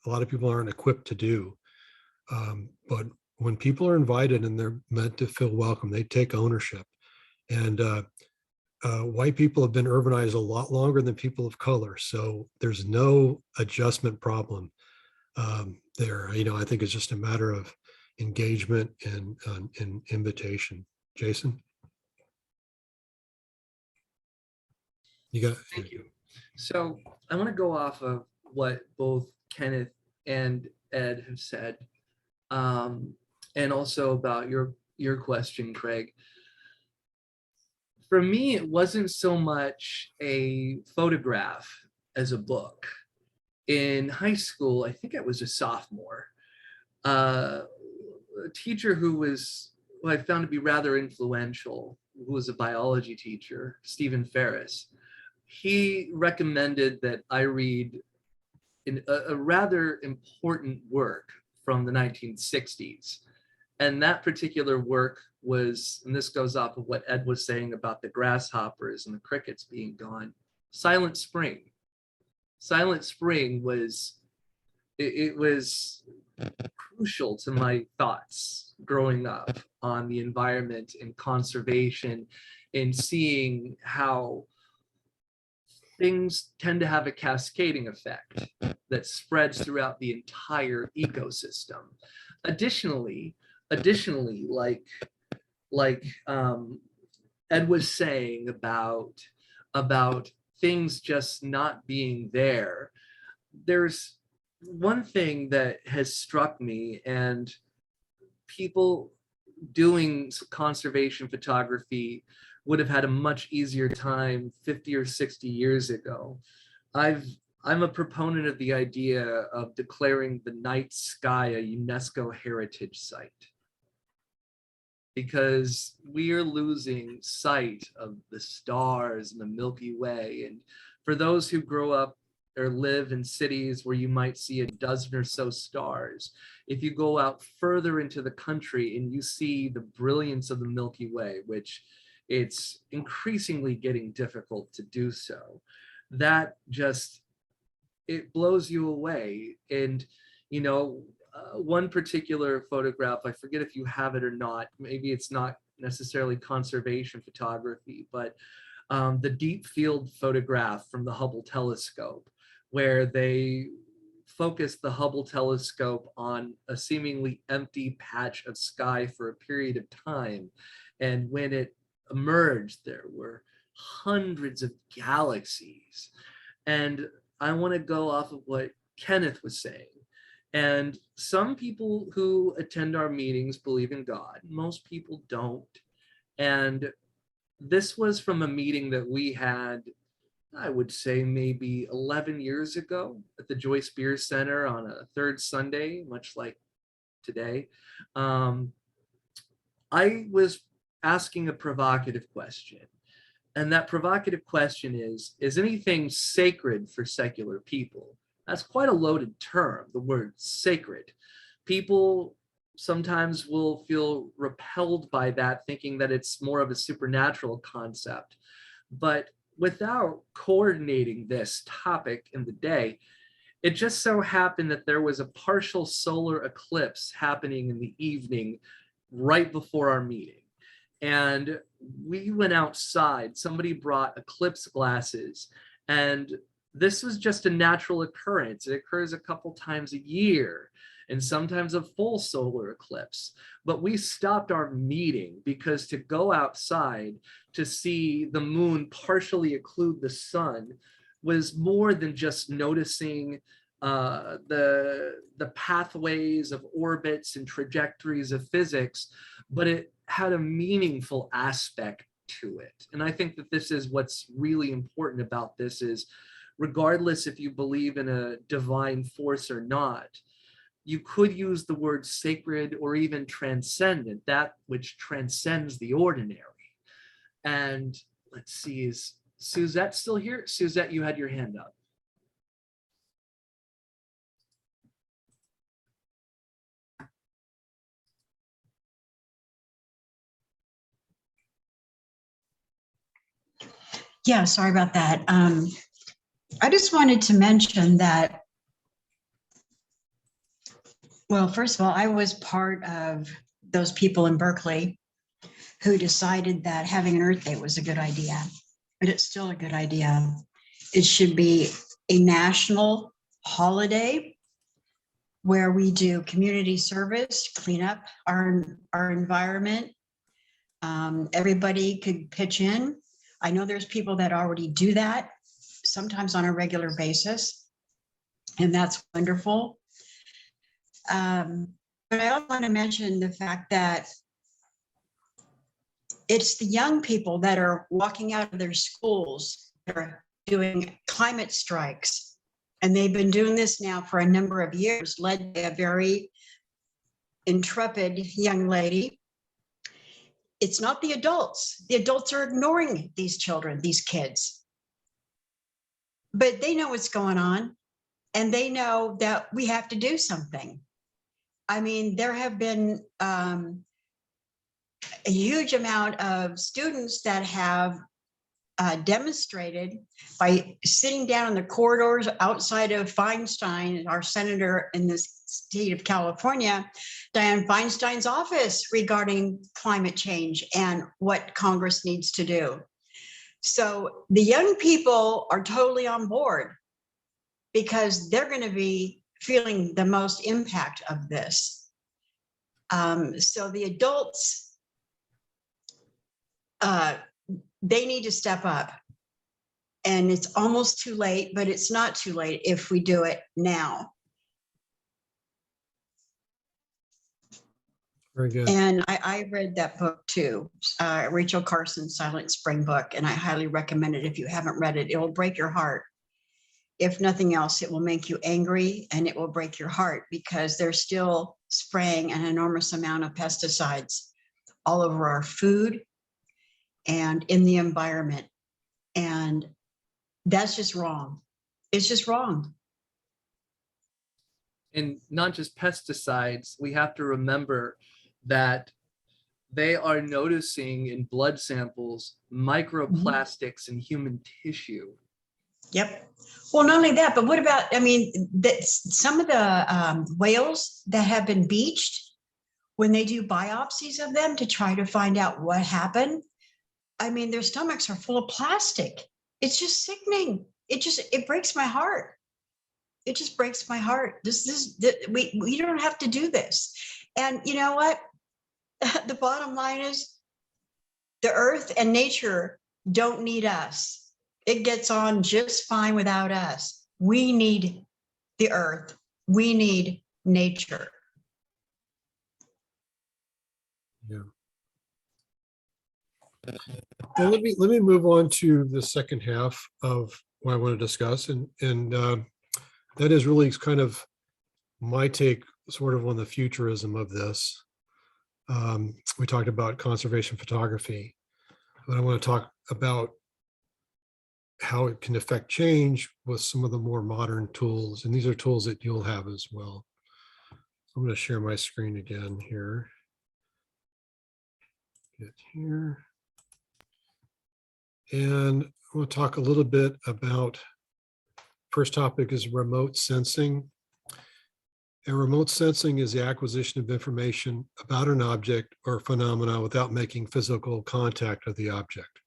a lot of people aren't equipped to do. But when people are invited and they're meant to feel welcome, they take ownership. And white people have been urbanized a lot longer than people of color. So there's no adjustment problem there. You know, I think it's just a matter of engagement and invitation. Jason? You got. Thank you. So I want to go off of what both Kenneth and Ed have said, and also about your question, Craig. For me, it wasn't so much a photograph as a book. In high school, I think I was a sophomore, a teacher who I found to be rather influential, who was a biology teacher, Stephen Ferris. He recommended that I read a rather important work from the 1960s. And that particular work was, and this goes off of what Ed was saying about the grasshoppers and the crickets being gone, Silent Spring. Silent Spring was, it was crucial to my thoughts growing up on the environment and conservation, and seeing how things tend to have a cascading effect that spreads throughout the entire ecosystem. Additionally, like Ed was saying about things just not being there, there's one thing that has struck me, and people doing conservation photography would have had a much easier time 50 or 60 years ago. I'm a proponent of the idea of declaring the night sky a UNESCO heritage site, because we are losing sight of the stars and the Milky Way. And for those who grow up or live in cities where you might see a dozen or so stars, if you go out further into the country and you see the brilliance of the Milky Way, which it's increasingly getting difficult to do so, that just, it blows you away. And, you know, one particular photograph, I forget if you have it or not, maybe it's not necessarily conservation photography, but the deep field photograph from the Hubble telescope, where they focused the Hubble telescope on a seemingly empty patch of sky for a period of time. And when it emerged, there were hundreds of galaxies. And I want to go off of what Kenneth was saying. And some people who attend our meetings believe in God. Most people don't. And this was from a meeting that we had, I would say maybe 11 years ago at the Joyce Beer Center on a third Sunday, much like today. I was asking a provocative question. And that provocative question is anything sacred for secular people? That's quite a loaded term, the word sacred. People sometimes will feel repelled by that, thinking that it's more of a supernatural concept. But without coordinating this topic in the day, it just so happened that there was a partial solar eclipse happening in the evening right before our meeting. And we went outside, somebody brought eclipse glasses, and this was just a natural occurrence. It occurs a couple times a year, and sometimes a full solar eclipse. But we stopped our meeting because to go outside to see the moon partially occlude the sun was more than just noticing the pathways of orbits and trajectories of physics, but it had a meaningful aspect to it. And I think that this is what's really important about this is, regardless if you believe in a divine force or not, you could use the word sacred or even transcendent, that which transcends the ordinary. And let's see, is Suzette still here? Suzette, you had your hand up. Yeah, sorry about that. I just wanted to mention that, well, first of all, I was part of those people in Berkeley who decided that having an Earth Day was a good idea, but it's still a good idea. It should be a national holiday where we do community service, clean up our environment. Everybody could pitch in. I know there's people that already do that, sometimes on a regular basis, and that's wonderful. But I also want to mention the fact that it's the young people that are walking out of their schools that are doing climate strikes. And they've been doing this now for a number of years, led by a very intrepid young lady. It's not the adults. The adults are ignoring these children, these kids. But they know what's going on, and they know that we have to do something. I mean, there have been a huge amount of students that have demonstrated by sitting down in the corridors outside of Feinstein, our senator in the state of California, Dianne Feinstein's office, regarding climate change and what Congress needs to do. So the young people are totally on board because they're going to be feeling the most impact of this. So the adults, they need to step up. And it's almost too late, but it's not too late if we do it now. Very good. And I read that book too, Rachel Carson's Silent Spring book, and I highly recommend it if you haven't read it. It will break your heart. If nothing else, it will make you angry and it will break your heart because they're still spraying an enormous amount of pesticides all over our food and in the environment. And that's just wrong. It's just wrong. And not just pesticides, we have to remember that they are noticing in blood samples microplastics in human tissue. Yep. Well, not only that, but what about, I mean, some of the whales that have been beached, when they do biopsies of them to try to find out what happened, I mean, their stomachs are full of plastic. It's just sickening. It breaks my heart. It just breaks my heart. We don't have to do this. And you know what? The bottom line is the earth and nature don't need us. It gets on just fine without us. We need the earth. We need nature. Yeah. Well, let me move on to the second half of what I want to discuss, and that is really kind of my take, sort of on the futurism of this. We talked about conservation photography, but I want to talk about how it can affect change with some of the more modern tools, and these are tools that you'll have as well. I'm going to share my screen again here. Get here. And we'll talk a little bit about, first topic is remote sensing. And remote sensing is the acquisition of information about an object or phenomena without making physical contact with the object.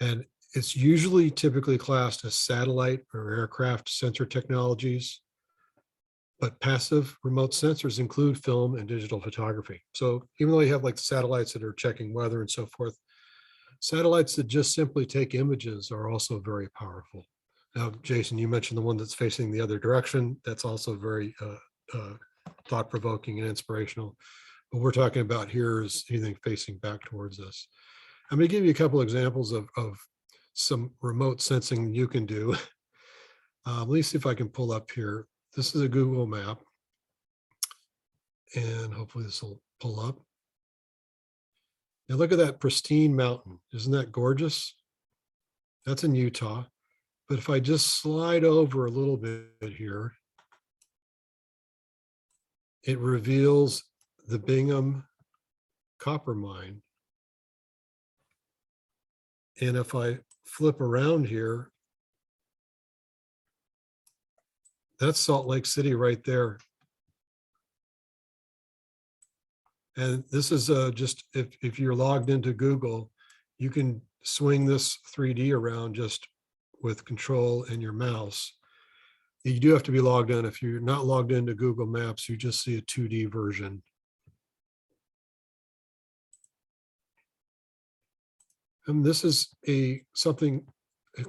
And it's usually typically classed as satellite or aircraft sensor technologies, but passive remote sensors include film and digital photography. So even though you have like satellites that are checking weather and so forth, satellites that just simply take images are also very powerful. Now, Jason, you mentioned the one that's facing the other direction. That's also very thought-provoking and inspirational. What we're talking about here is anything facing back towards us. I'm going to give you a couple examples of some remote sensing you can do. Let me see if I can pull up here. This is a Google map, and hopefully this will pull up. Now look at that pristine mountain. Isn't that gorgeous? That's in Utah. But if I just slide over a little bit here, it reveals the Bingham copper mine. And if I flip around here, that's Salt Lake City right there. And this is just, if you're logged into Google, you can swing this 3D around just with control and your mouse. You do have to be logged in. If you're not logged into Google Maps, you just see a 2D version. And this is something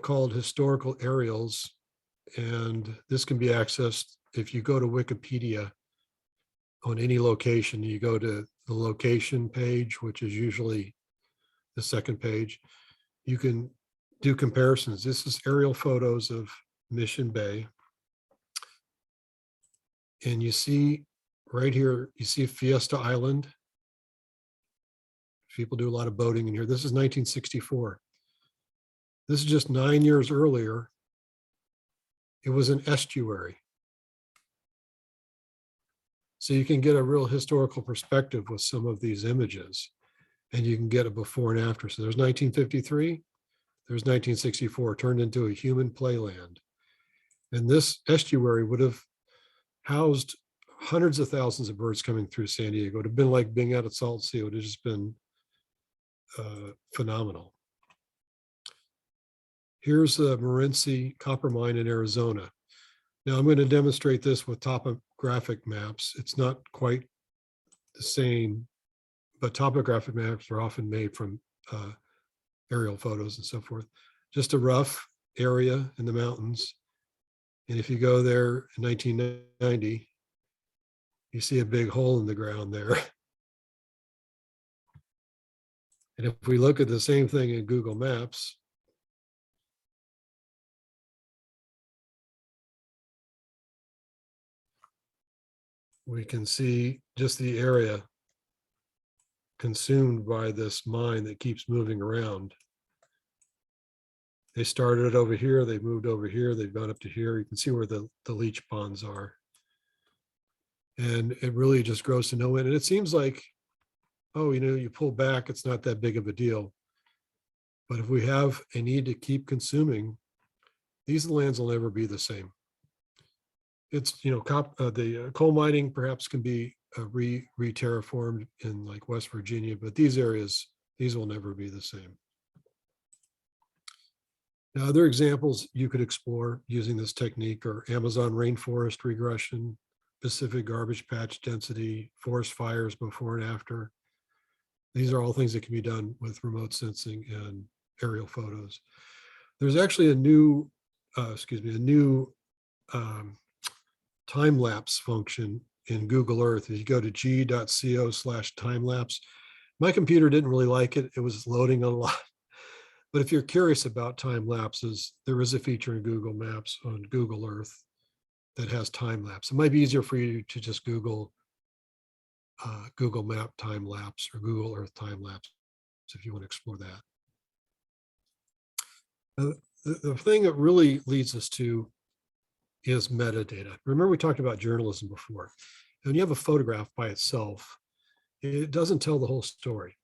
called historical aerials. And this can be accessed if you go to Wikipedia on any location. You go to the location page, which is usually the second page. You can do comparisons. This is aerial photos of Mission Bay. And you see right here, you see Fiesta Island. People do a lot of boating in here. This is 1964. This is just 9 years earlier. It was an estuary. So you can get a real historical perspective with some of these images, and you can get a before and after. So there's 1953, there's 1964, turned into a human playland. And this estuary would have housed hundreds of thousands of birds coming through San Diego. It would have been like being out at Salt Sea. It would have just been phenomenal. Here's the Morenci copper mine in Arizona. Now I'm going to demonstrate this with topographic maps. It's not quite the same, but topographic maps are often made from aerial photos and so forth. Just a rough area in the mountains. And if you go there in 1990, you see a big hole in the ground there. And if we look at the same thing in Google Maps, we can see just the area consumed by this mine that keeps moving around. They started over here, they moved over here, they've gone up to here. You can see where the leach ponds are. And it really just grows to no end. And it seems like, oh, you pull back, it's not that big of a deal. But if we have a need to keep consuming, these lands will never be the same. It's, the coal mining perhaps can be re-terraformed in like West Virginia, but these areas, these will never be the same. Now, other examples you could explore using this technique are Amazon rainforest regression, Pacific garbage patch density, forest fires before and after. These are all things that can be done with remote sensing and aerial photos. There's actually a new time-lapse function in Google Earth. If you go to g.co/timelapse, my computer didn't really like it. It was loading a lot. But if you're curious about time lapses, there is a feature in Google Maps on Google Earth that has time lapse. It might be easier for you to just Google Google Map time lapse or Google Earth time lapse if you want to explore that. The thing that really leads us to is metadata. Remember, we talked about journalism before. When you have a photograph by itself, it doesn't tell the whole story.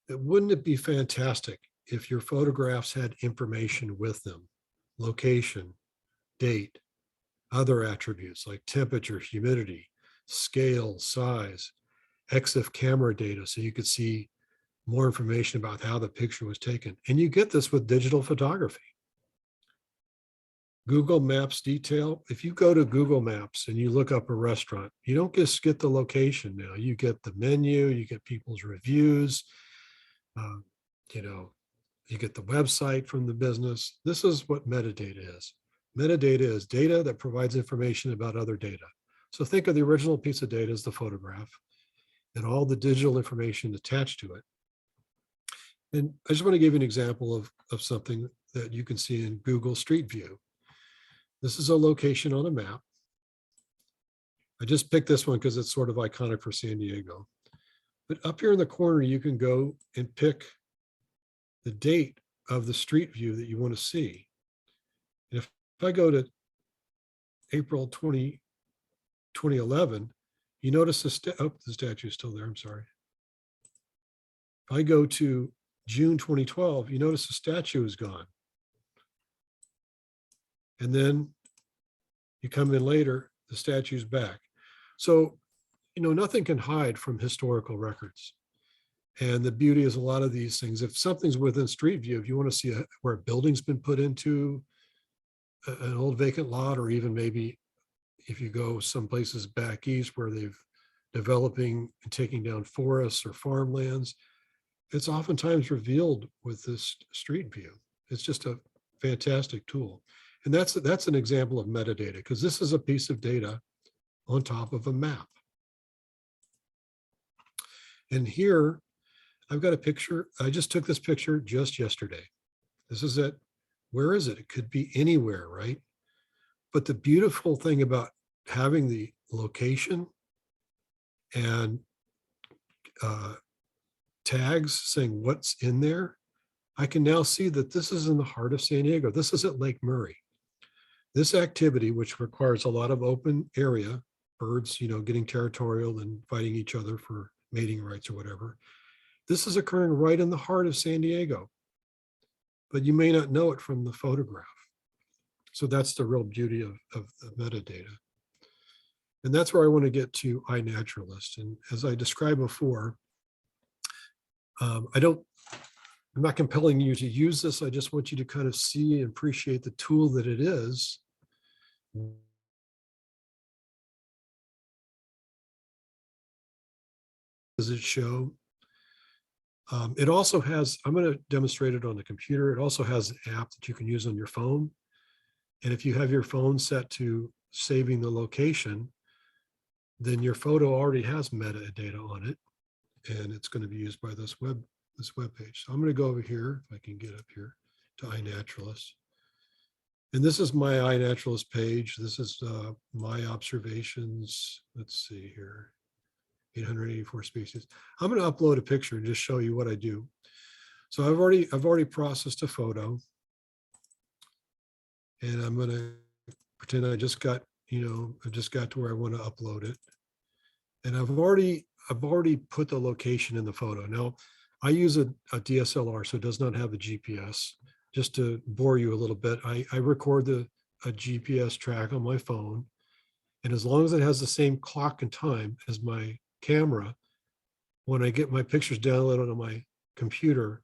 Wouldn't it be fantastic if your photographs had information with them, location, date, other attributes like temperature, humidity, scale, size, EXIF camera data, so you could see more information about how the picture was taken. And you get this with digital photography. Google Maps detail. If you go to Google Maps and you look up a restaurant, you don't just get the location now. You get the menu, you get people's reviews, you know, you get the website from the business. This is what metadata is. Metadata is data that provides information about other data. So think of the original piece of data as the photograph and all the digital information attached to it. And I just want to give you an example of something that you can see in Google Street View. This is a location on a map. I just picked this one because it's sort of iconic for San Diego. But up here in the corner, you can go and pick the date of the street view that you want to see. And if I go to April 2011, you notice the statue is still there, I'm sorry. If I go to June 2012, you notice the statue is gone. And then you come in later, the statue's back. So, you know, nothing can hide from historical records. And the beauty is a lot of these things, if something's within Street View, if you want to see where a building's been put into an old vacant lot, or even maybe if you go some places back east where they've developing and taking down forests or farmlands, it's oftentimes revealed with this Street View. It's just a fantastic tool. And that's an example of metadata, because this is a piece of data on top of a map. And here, I've got a picture. I just took this picture just yesterday. This is it. Where is it? It could be anywhere, right? But the beautiful thing about having the location and tags saying what's in there, I can now see that this is in the heart of San Diego. This is at Lake Murray. This activity, which requires a lot of open area, birds, you know, getting territorial and fighting each other for mating rights or whatever, this is occurring right in the heart of San Diego, but you may not know it from the photograph. So that's the real beauty of the metadata. And that's where I want to get to iNaturalist. And as I described before, I'm not compelling you to use this. I just want you to kind of see and appreciate the tool that it is. Does it show? It also has, I'm going to demonstrate it on the computer. It also has an app that you can use on your phone. And if you have your phone set to saving the location, then your photo already has metadata on it. And it's going to be used by this web page. So I'm going to go over here, if I can get up here, to iNaturalist. And this is my iNaturalist page. This is my observations. Let's see here, 884 species. I'm going to upload a picture and just show you what I do. So I've already processed a photo, and I'm going to pretend I just got, you know, I just got to where I want to upload it. And I've already put the location in the photo. Now, I use a DSLR, so it does not have a GPS. Just to bore you a little bit, I record a GPS track on my phone. And as long as it has the same clock and time as my camera, when I get my pictures downloaded on my computer,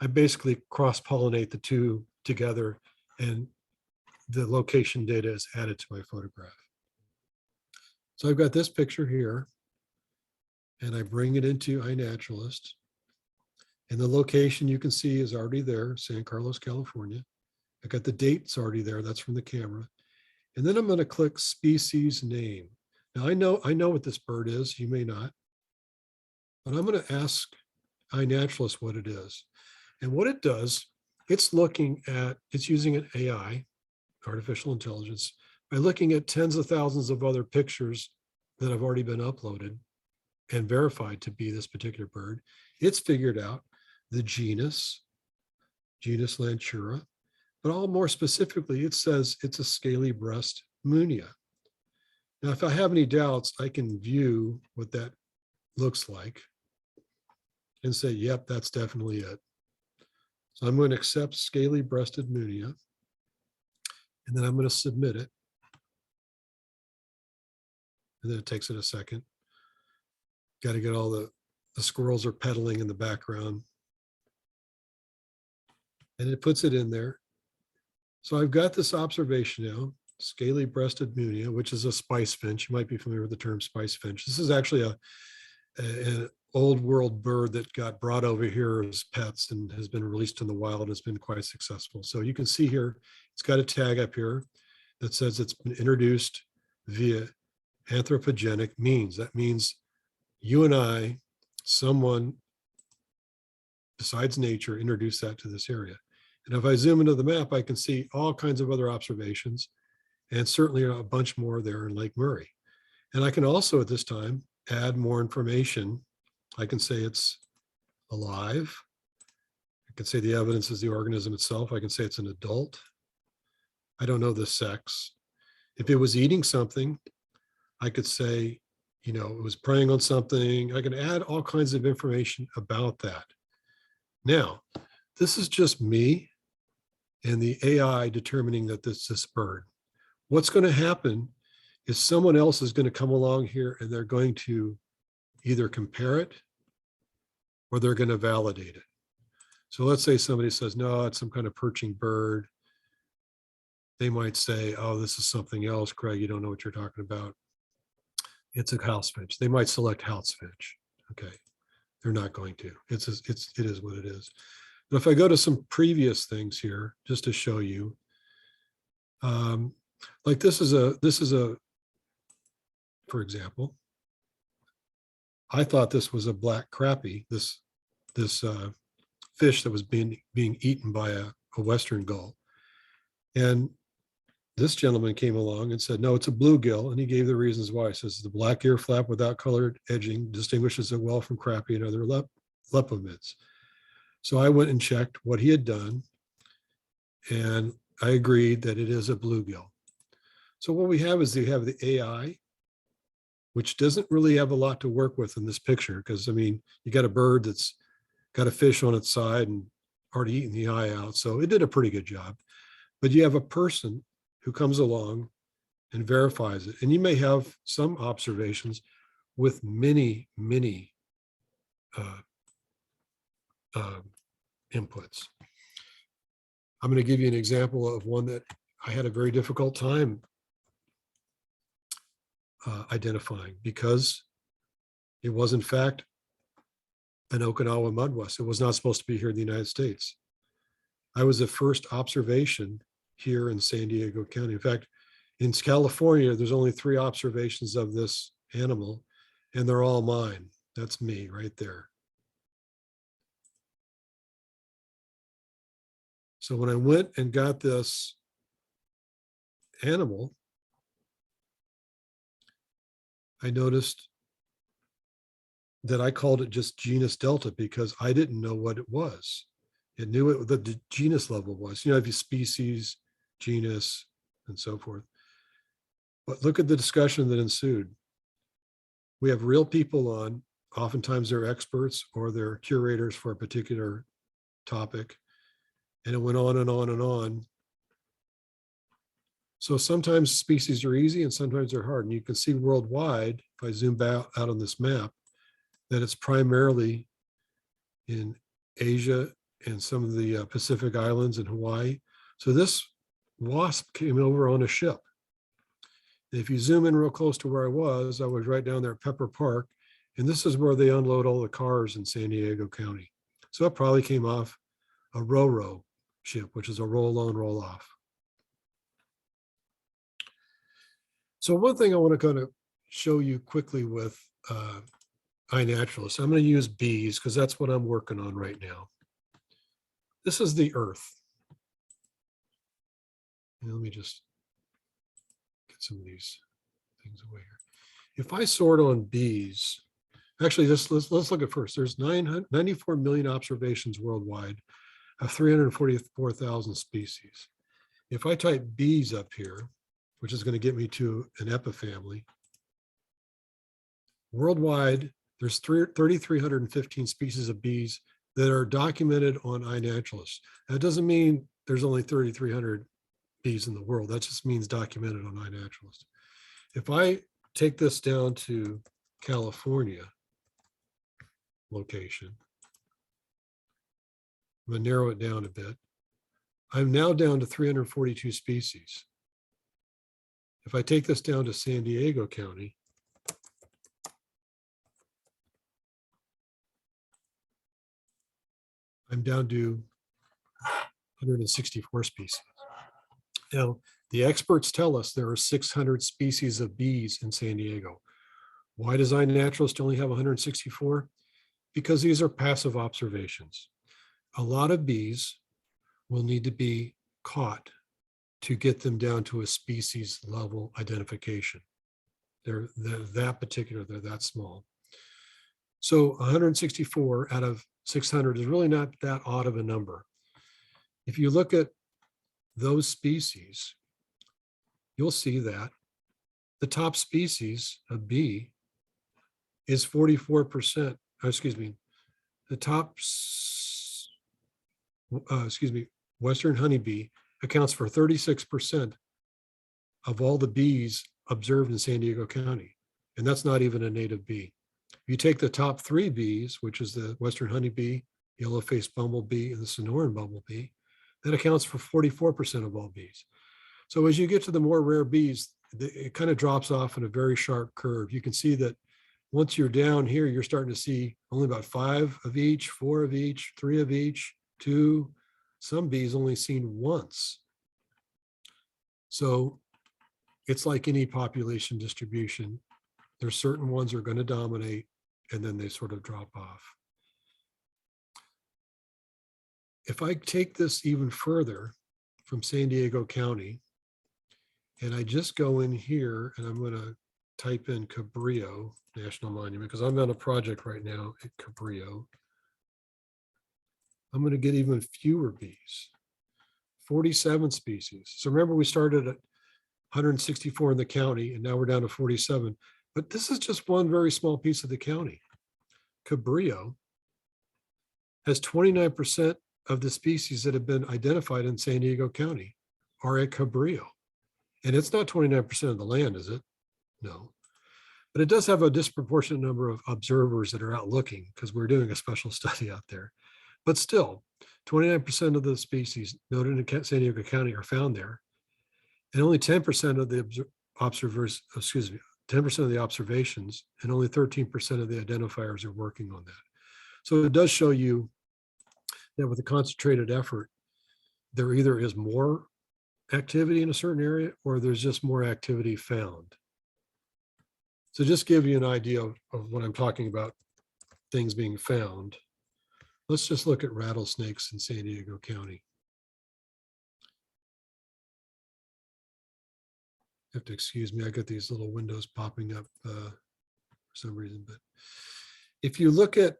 I basically cross-pollinate the two together, and the location data is added to my photograph. So I've got this picture here, and I bring it into iNaturalist. And the location you can see is already there, San Carlos, California. I got the dates already there, that's from the camera. And then I'm going to click species name. Now I know what this bird is, you may not, but I'm going to ask iNaturalist what it is. And what it does, it's using an AI, artificial intelligence, by looking at tens of thousands of other pictures that have already been uploaded and verified to be this particular bird. It's figured out the genus Lantura, but all more specifically, it says it's a scaly breast munia. Now, if I have any doubts, I can view what that looks like and say, yep, that's definitely it. So I'm going to accept scaly breasted munia, and then I'm going to submit it. and then it takes it a second. Got to get all the squirrels are pedaling in the background. And it puts it in there. So I've got this observation now, scaly-breasted munia, which is a spice finch. You might be familiar with the term spice finch. This is actually an old world bird that got brought over here as pets and has been released in the wild and has been quite successful. So you can see here, it's got a tag up here that says it's been introduced via anthropogenic means. That means you and I, someone besides nature, introduced that to this area. And if I zoom into the map, I can see all kinds of other observations, and certainly a bunch more there in Lake Murray. And I can also at this time add more information. I can say it's alive. I can say the evidence is the organism itself. I can say it's an adult. I don't know the sex. If it was eating something, I could say, you know, it was preying on something. I can add all kinds of information about that. Now, this is just me and the AI determining that this is this bird. What's going to happen is someone else is going to come along here and they're going to either compare it or they're going to validate it. So let's say somebody says, no, it's some kind of perching bird. They might say, oh, this is something else, Craig, you don't know what you're talking about. It's a house finch. They might select house finch. Okay, they're not going to. It is what it is. But if I go to some previous things here, just to show you, like this is a, for example, I thought this was a black crappie, this fish that was being eaten by a western gull. And this gentleman came along and said, no, it's a bluegill. And he gave the reasons why. He says the black ear flap without colored edging distinguishes it well from crappie and other lepomyids. So I went and checked what he had done, and I agreed that it is a bluegill. So what we have is you have the AI, which doesn't really have a lot to work with in this picture, because I mean, you got a bird that's got a fish on its side and already eaten the eye out. So it did a pretty good job. But you have a person who comes along and verifies it. And you may have some observations with many, many inputs. I'm going to give you an example of one that I had a very difficult time identifying, because it was in fact an Okinawa mudwest. It was not supposed to be here in the United States. I was the first observation here in San Diego County. In fact, in California, there's only 3 observations of this animal, and they're all mine. That's me right there. So when I went and got this animal, I noticed that I called it just genus Delta because I didn't know what it was. It knew what the genus level was. You know, if you species, genus, and so forth. But look at the discussion that ensued. We have real people on, oftentimes they're experts or they're curators for a particular topic. And it went on and on and on. So sometimes species are easy and sometimes they're hard. And you can see worldwide, if I zoom out on this map, that it's primarily in Asia and some of the Pacific Islands and Hawaii. So this wasp came over on a ship. If you zoom in real close to where I was right down there at Pepper Park, and this is where they unload all the cars in San Diego County. So it probably came off a RoRo ship, which is a roll on, roll off. So one thing I want to kind of show you quickly with iNaturalist, I'm going to use bees because that's what I'm working on right now. This is the Earth. And let me just get some of these things away here. If I sort on bees, actually, let's look at first. There's 94 million observations worldwide of 344,000 species. If I type bees up here, which is going to get me to an epifamily, worldwide, there's 3,315 species of bees that are documented on iNaturalist. That doesn't mean there's only 3,300 bees in the world. That just means documented on iNaturalist. If I take this down to California location, I'm going to narrow it down a bit. I'm now down to 342 species. If I take this down to San Diego County, I'm down to 164 species. Now, the experts tell us there are 600 species of bees in San Diego. Why does iNaturalist only have 164? Because these are passive observations. A lot of bees will need to be caught to get them down to a species level identification. They're that small. So 164 out of 600 is really not that odd of a number. If you look at those species, you'll see that the top species of bee is 44%, the top, Western honeybee accounts for 36% of all the bees observed in San Diego County. And that's not even a native bee. If you take the top 3 bees, which is the Western honeybee, yellow-faced bumblebee, and the Sonoran bumblebee, that accounts for 44% of all bees. So as you get to the more rare bees, it kind of drops off in a very sharp curve. You can see that once you're down here, you're starting to see only about 5 of each, 4 of each, 3 of each, 2, some bees only seen once. So it's like any population distribution. There's certain ones that are going to dominate, and then they sort of drop off. If I take this even further from San Diego County, and I just go in here and I'm going to type in Cabrillo National Monument, because I'm on a project right now at Cabrillo, I'm going to get even fewer bees, 47 species. So remember, we started at 164 in the county, and now we're down to 47. But this is just one very small piece of the county. Cabrillo has 29% of the species that have been identified in San Diego County are at Cabrillo. And it's not 29% of the land, is it? No. But it does have a disproportionate number of observers that are out looking, because we're doing a special study out there. But still, 29% of the species noted in San Diego County are found there. And only 10% of the observers, 10% of the observations, and only 13% of the identifiers are working on that. So it does show you that with a concentrated effort, there either is more activity in a certain area, or there's just more activity found. So just give you an idea of what I'm talking about, things being found. Let's just look at rattlesnakes in San Diego County. You have to excuse me, I got these little windows popping up for some reason. But if you look at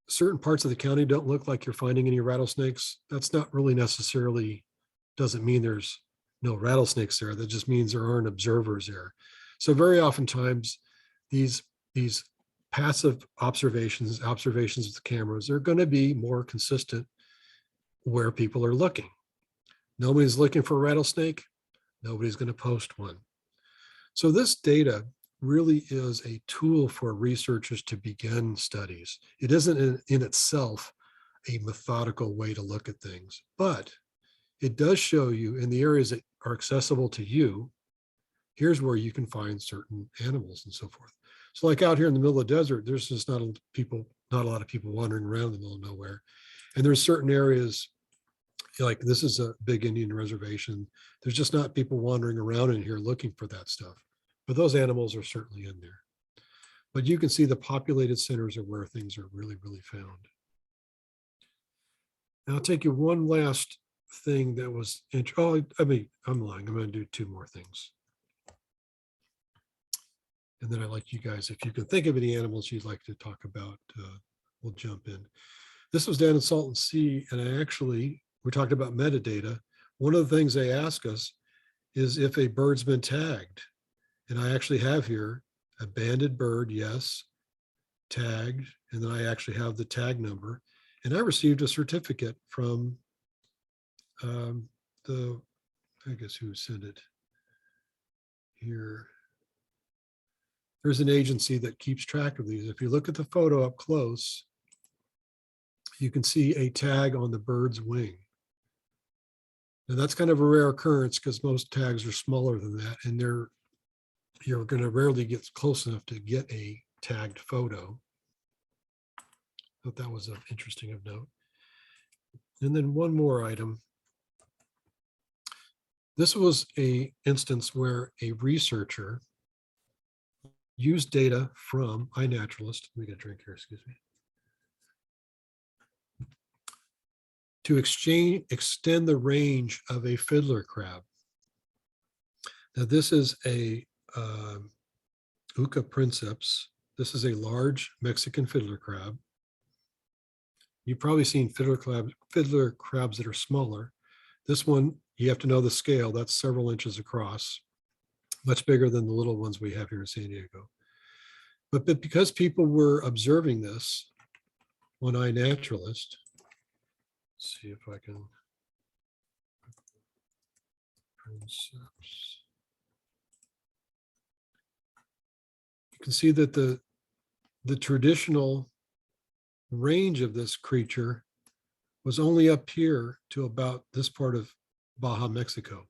certain parts of the county don't look like you're finding any rattlesnakes, that's not really necessarily, doesn't mean there's no rattlesnakes there. That just means there aren't observers there. So very oftentimes these passive observations with the cameras, are going to be more consistent where people are looking. Nobody's looking for a rattlesnake, nobody's going to post one. So this data really is a tool for researchers to begin studies. It isn't in itself a methodical way to look at things, but it does show you in the areas that are accessible to you, here's where you can find certain animals and so forth. So like out here in the middle of the desert, there's just not a lot of people wandering around in the middle of nowhere. And there's certain areas, like this is a big Indian reservation. There's just not people wandering around in here looking for that stuff. But those animals are certainly in there. But you can see the populated centers are where things are really, really found. Now I'll take you one last thing that was, I'm lying. I'm going to do 2 more things. And then I'd like you guys, if you can think of any animals you'd like to talk about, we'll jump in. This was down in Salton Sea, and we talked about metadata. One of the things they ask us is if a bird's been tagged. And I actually have here a banded bird, yes, tagged, and then I actually have the tag number. And I received a certificate from I guess who sent it here. there's an agency that keeps track of these. If you look at the photo up close, you can see a tag on the bird's wing. And that's kind of a rare occurrence because most tags are smaller than that, and you're going to rarely get close enough to get a tagged photo. Thought that was interesting of note. And then one more item. This was an instance where a researcher used data from Inaturalist. Let me get a drink here, excuse me. To extend the range of a fiddler crab. Now this is a Uca princeps. This is a large Mexican fiddler crab. You've probably seen fiddler crabs that are smaller. This one, you have to know the scale. That's several inches across, much bigger than the little ones we have here in San Diego. But because people were observing this on iNaturalist, let's see if I can. You can see that the traditional range of this creature was only up here to about this part of Baja, Mexico.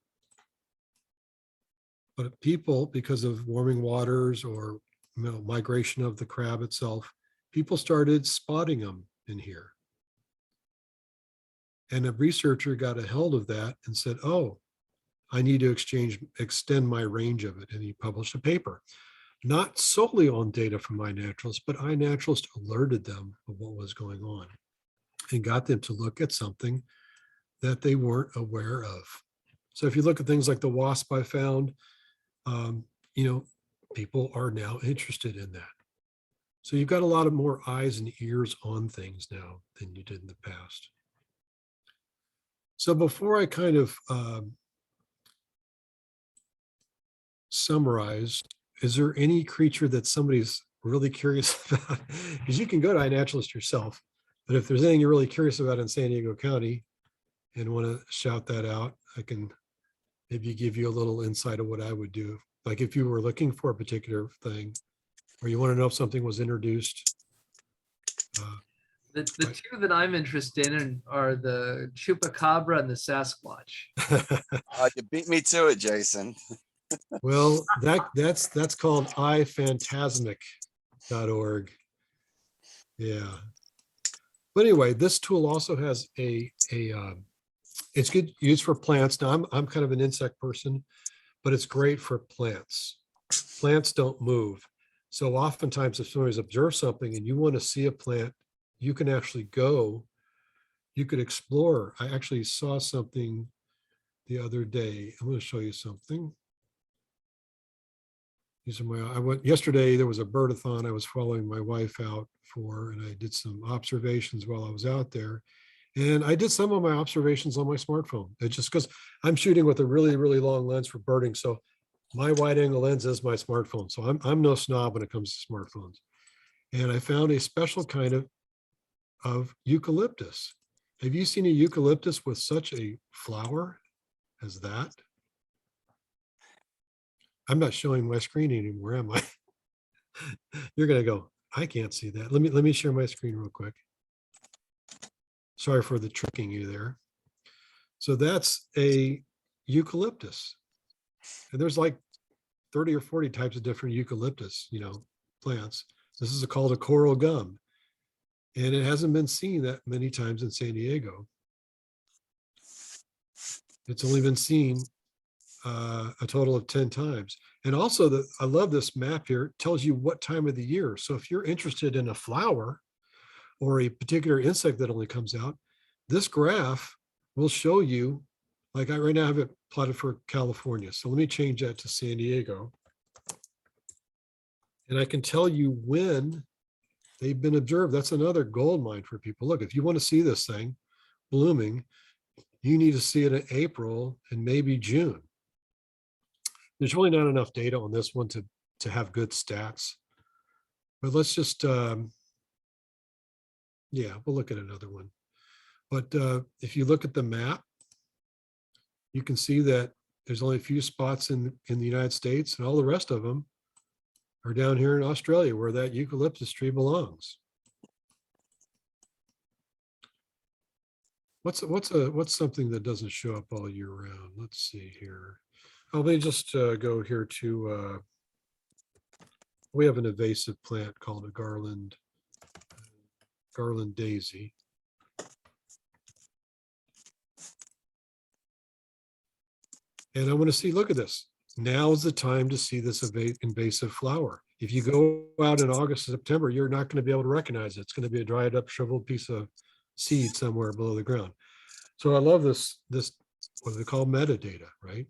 But people, because of warming waters or migration of the crab itself, people started spotting them in here. And a researcher got a hold of that and said, oh, I need to extend my range of it. And he published a paper, not solely on data from iNaturalist, but iNaturalist alerted them of what was going on and got them to look at something that they weren't aware of. So if you look at things like the wasp I found, people are now interested in that. So you've got a lot of more eyes and ears on things now than you did in the past. So before I kind of summarize, is there any creature that somebody's really curious about? Because you can go to iNaturalist yourself, but if there's anything you're really curious about in San Diego County and want to shout that out, I can maybe give you a little insight of what I would do. Like if you were looking for a particular thing, or you want to know if something was introduced. The two that I'm interested in are the chupacabra and the Sasquatch. You beat me to it, Jason. Well, that's called iPhantasmic.org. Yeah. But anyway, this tool also has it's good used for plants. Now I'm kind of an insect person, but it's great for plants. Plants don't move. So oftentimes if somebody's observed something and you want to see a plant, you can actually go, you could explore. I actually saw something the other day. I'm going to show you something. These are yesterday, there was a birdathon I was following my wife out for, and I did some observations while I was out there. And I did some of my observations on my smartphone. It's just because I'm shooting with a really, really long lens for birding. So my wide angle lens is my smartphone. So I'm no snob when it comes to smartphones. And I found a special kind of eucalyptus. Have you seen a eucalyptus with such a flower as that? I'm not showing my screen anymore, am I? You're gonna go, I can't see that. Let me share my screen real quick. Sorry for the tricking you there. So that's a eucalyptus. And there's like 30 or 40 types of different eucalyptus, plants. This is called a coral gum. And it hasn't been seen that many times in San Diego. It's only been seen a total of 10 times. And also I love this map here. It tells you what time of the year. So if you're interested in a flower or a particular insect that only comes out, this graph will show you, like right now I have it plotted for California. So let me change that to San Diego. And I can tell you when they've been observed. That's another gold mine for people. Look, if you want to see this thing blooming, you need to see it in April and maybe June. There's really not enough data on this one to have good stats. But let's just, we'll look at another one. But if you look at the map, you can see that there's only a few spots in the United States, and all the rest of them are down here in Australia where that eucalyptus tree belongs. What's something that doesn't show up all year round? Let's see here. Oh, let me just go here to, we have an invasive plant called a garland daisy. And I want to see, look at this. Now is the time to see this invasive flower. If you go out in August or September, you're not going to be able to recognize it. It's going to be a dried up, shriveled piece of seed somewhere below the ground. So I love this, what they call metadata, right?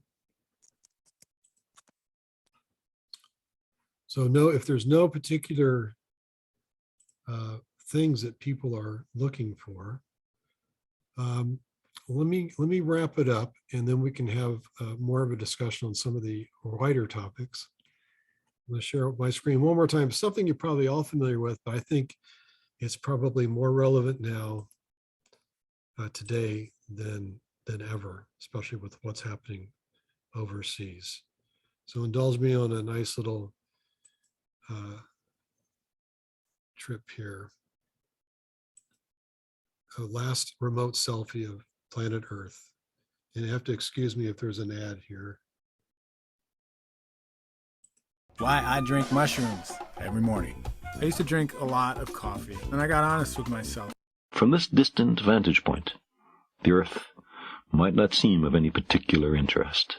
So if there's no particular things that people are looking for, let me wrap it up, and then we can have more of a discussion on some of the wider topics. I'm going to share my screen one more time. Something you're probably all familiar with, but I think it's probably more relevant now today than ever, especially with what's happening overseas. So indulge me on a nice little trip here. A last remote selfie of planet Earth. And you have to excuse me if there's an ad here. Why I drink mushrooms every morning. I used to drink a lot of coffee, and I got honest with myself. From this distant vantage point, the Earth might not seem of any particular interest.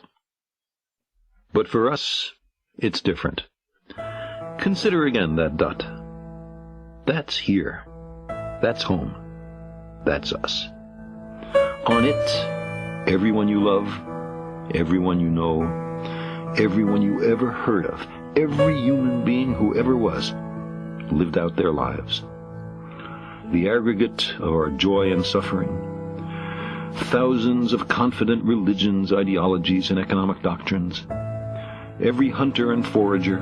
But for us, it's different. Consider again that dot. That's here. That's home. That's us. On it, everyone you love, everyone you know, everyone you ever heard of, every human being who ever was, lived out their lives. The aggregate of our joy and suffering, thousands of confident religions, ideologies, and economic doctrines, every hunter and forager,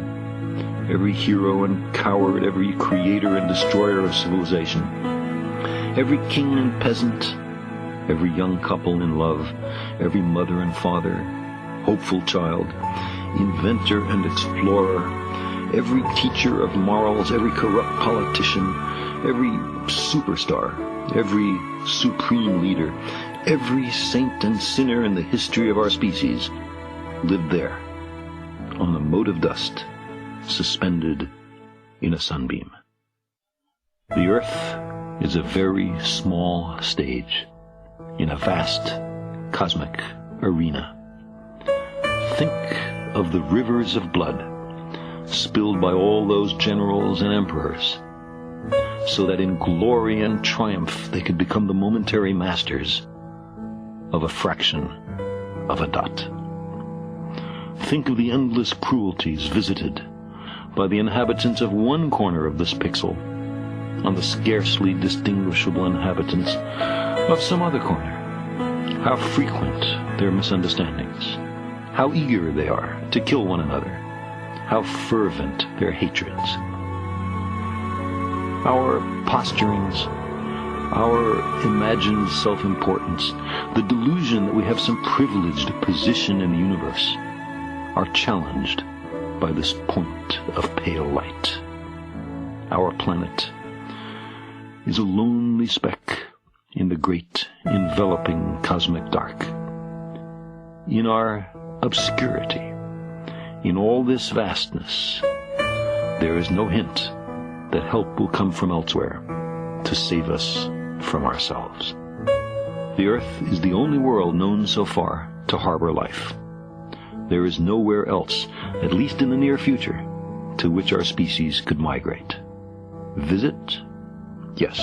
every hero and coward, every creator and destroyer of civilization, every king and peasant, every young couple in love, every mother and father, hopeful child, inventor and explorer, every teacher of morals, every corrupt politician, every superstar, every supreme leader, every saint and sinner in the history of our species lived there, on a mote of dust, suspended in a sunbeam. The Earth is a very small stage in a vast cosmic arena. Think of the rivers of blood spilled by all those generals and emperors, so that in glory and triumph they could become the momentary masters of a fraction of a dot. Think of the endless cruelties visited by the inhabitants of one corner of this pixel on the scarcely distinguishable inhabitants of some other corner. How frequent their misunderstandings, how eager they are to kill one another, how fervent their hatreds. Our posturings, our imagined self-importance, the delusion that we have some privileged position in the universe, are challenged by this point of pale light. Our planet is a lonely speck in the great enveloping cosmic dark. In our obscurity, in all this vastness, there is no hint that help will come from elsewhere to save us from ourselves. The Earth is the only world known so far to harbor life. There is nowhere else, at least in the near future, to which our species could migrate. Visit? Yes.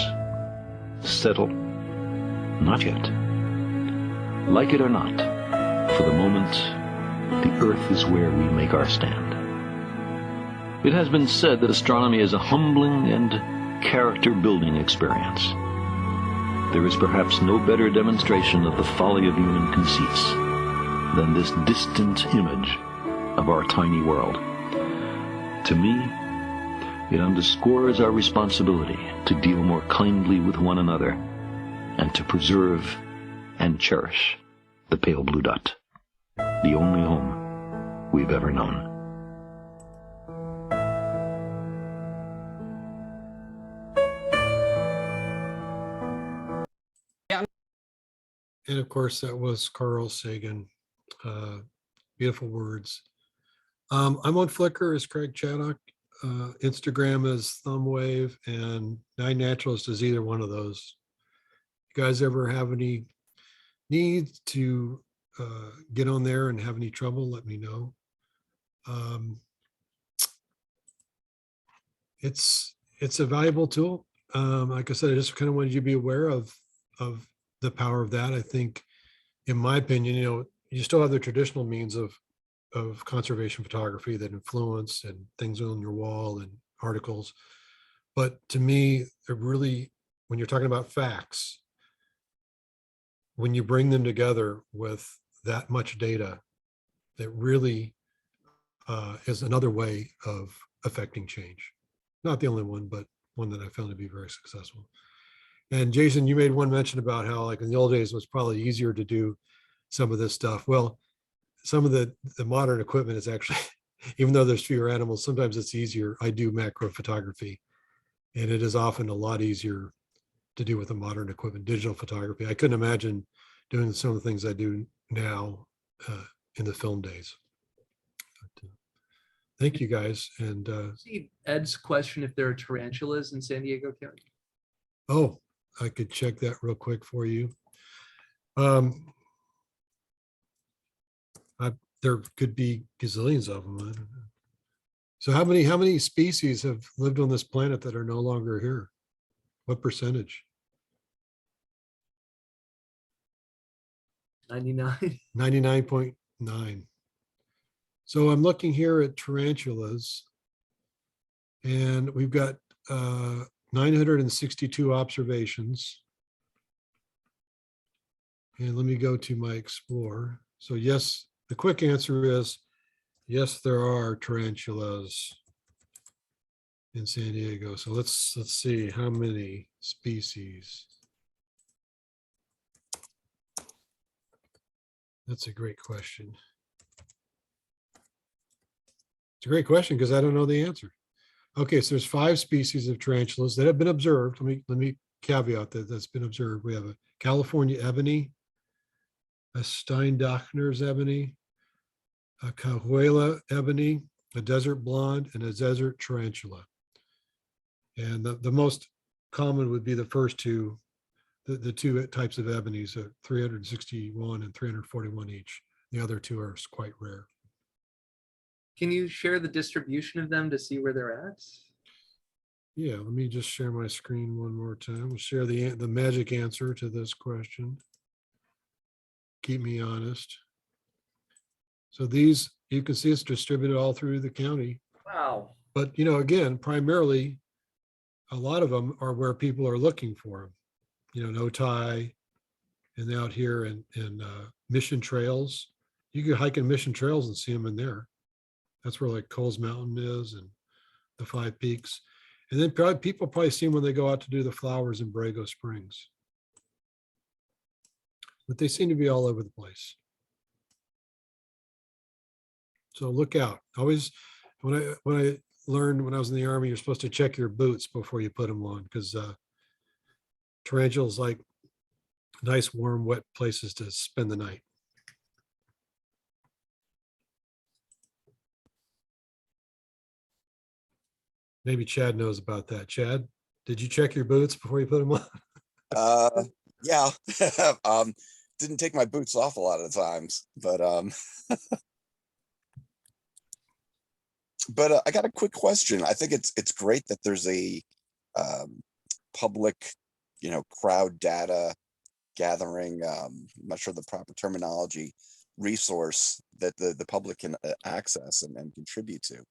Settle? Not yet. Like it or not, for the moment, the Earth is where we make our stand. It has been said that astronomy is a humbling and character-building experience. There is perhaps no better demonstration of the folly of human conceits than this distant image of our tiny world. To me, it underscores our responsibility to deal more kindly with one another and to preserve and cherish the pale blue dot, the only home we've ever known. And of course, that was Carl Sagan. Beautiful words. I'm on Flickr as Craig Chaddock. Instagram is Thumbwave, and Naturalist is either one of those. You guys ever have any need to get on there and have any trouble, let me know. It's a valuable tool. Like I said, I just kind of wanted you to be aware of the power of that. I think, in my opinion, you still have the traditional means of conservation photography that influence and things on your wall and articles. But to me, it really, when you're talking about facts, when you bring them together with that much data, that really is another way of affecting change. Not the only one, but one that I found to be very successful. And Jason, you made one mention about how, like in the old days, it was probably easier to do some of this stuff. Well, some of the modern equipment is actually, even though there's fewer animals, sometimes it's easier. I do macro photography, and it is often a lot easier to do with the modern equipment, digital photography. I couldn't imagine doing some of the things I do now in the film days. But, thank you guys. And see Ed's question, if there are tarantulas in San Diego County. Oh, I could check that real quick for you. There could be gazillions of them. I don't know. So how many species have lived on this planet that are no longer here? What percentage? 99. 99.9. So I'm looking here at tarantulas, and we've got 962 observations. And let me go to my Explore. So yes, the quick answer is yes, there are tarantulas in San Diego. So let's see how many species. That's a great question. It's a great question because I don't know the answer. Okay, so there's 5 species of tarantulas that have been observed. Let me caveat that that's been observed. We have a California ebony, a Steindochner's ebony, a Cahuela ebony, a desert blonde, and a desert tarantula. And the most common would be the first two, the two types of ebonies, 361 and 341 each. The other two are quite rare. Can you share the distribution of them to see where they're at? Yeah, let me just share my screen one more time. We'll share the magic answer to this question. Keep me honest. So these, you can see it's distributed all through the county. Wow. But, again, primarily, a lot of them are where people are looking for them. In Tohee and out here in Mission Trails. You can hike in Mission Trails and see them in there. That's where like Coles Mountain is and the 5 Peaks. And then people probably see them when they go out to do the flowers in Borrego Springs. But they seem to be all over the place. So look out. Always, when I learned when I was in the Army, you're supposed to check your boots before you put them on, because tarantulas like nice, warm, wet places to spend the night. Maybe Chad knows about that. Chad, did you check your boots before you put them on? Yeah. Didn't take my boots off a lot of the times, but but I got a quick question. I think it's great that there's a public, crowd data gathering. I'm not sure the proper terminology, resource that the public can access and contribute to.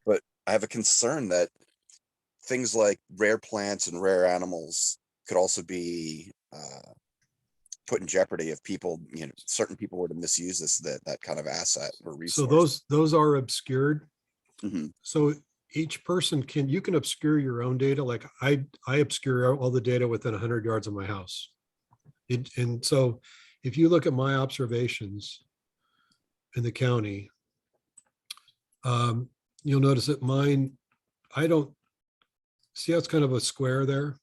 But I have a concern that things like rare plants and rare animals could also be put in jeopardy if people, certain people were to misuse that kind of asset or resource. So those are obscured. Mm-hmm. So each person you can obscure your own data. Like I obscure all the data within 100 yards of my house. And so if you look at my observations in the county, you'll notice that mine, I don't see how it's kind of a square there.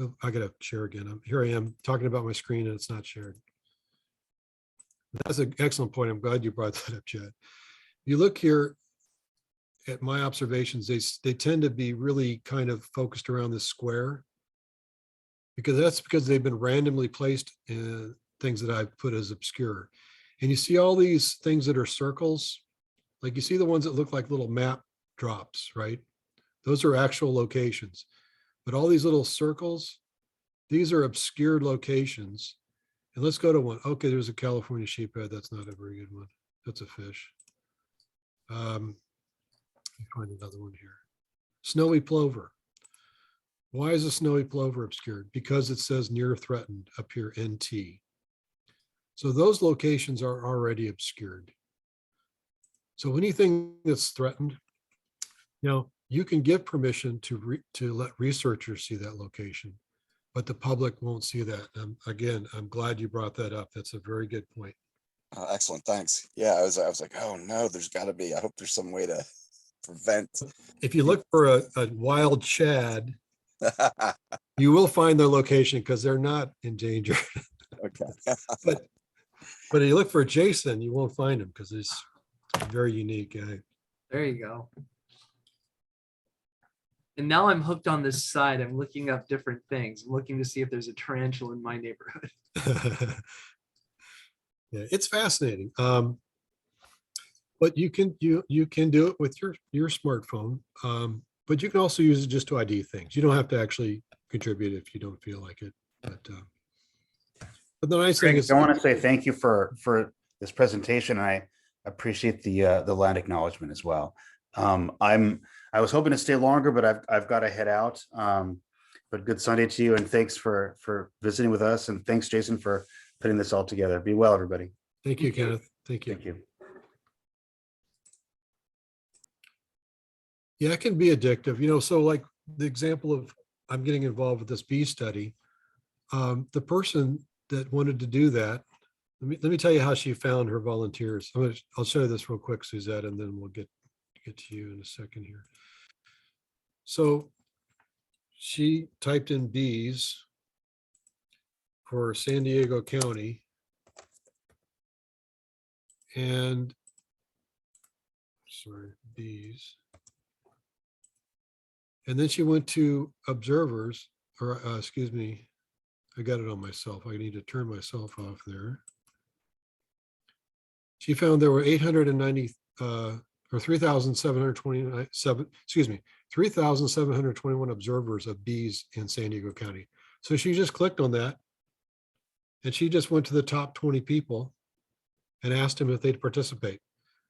oh, I gotta share again. Here I am talking about my screen and it's not shared. That's an excellent point. I'm glad you brought that up, Chad. You look here at my observations, they tend to be really kind of focused around this square, because they've been randomly placed in things that I've put as obscure. And you see all these things that are circles, like you see the ones that look like little map drops, right? Those are actual locations. But all these little circles, these are obscured locations. And let's go to one. Okay, there's a California sheephead. That's not a very good one. That's a fish. Let me find another one here. Snowy plover. Why is a snowy plover obscured? Because it says near threatened up here, NT. So those locations are already obscured. So anything that's threatened, you can give permission to let researchers see that location, but the public won't see that. Again, I'm glad you brought that up. That's a very good point. Excellent, thanks. Yeah, I was like, oh no, there's got to be. I hope there's some way to prevent. If you look for a wild shad, you will find their location because they're not endangered. Okay. but if you look for Jason, you won't find him because he's a very unique guy. There you go. And now I'm hooked on this side. I'm looking up different things. I'm looking to see if there's a tarantula in my neighborhood. Yeah, it's fascinating. But you can do it with your smartphone. But you can also use it just to ID things. You don't have to actually contribute if you don't feel like it. But the nice thing is, I want to say thank you for this presentation. I appreciate the land acknowledgement as well. I was hoping to stay longer, but I've got to head out. But good Sunday to you, and thanks for visiting with us, and thanks, Jason, for putting this all together. Be well, everybody. Thank you, Kenneth. Thank you. Thank you. Yeah, it can be addictive. So like the example of I'm getting involved with this bee study. The person that wanted to do that, let me tell you how she found her volunteers. I'll show you this real quick, Suzette, and then we'll get to you in a second here. So she typed in bees for San Diego County, and bees. And then she went to observers, or excuse me, I got it on myself. I need to turn myself off there. She found there were 890 or 3,727, excuse me, 3,721 observers of bees in San Diego County. So she just clicked on that and she just went to the top 20 people and asked them if they'd participate.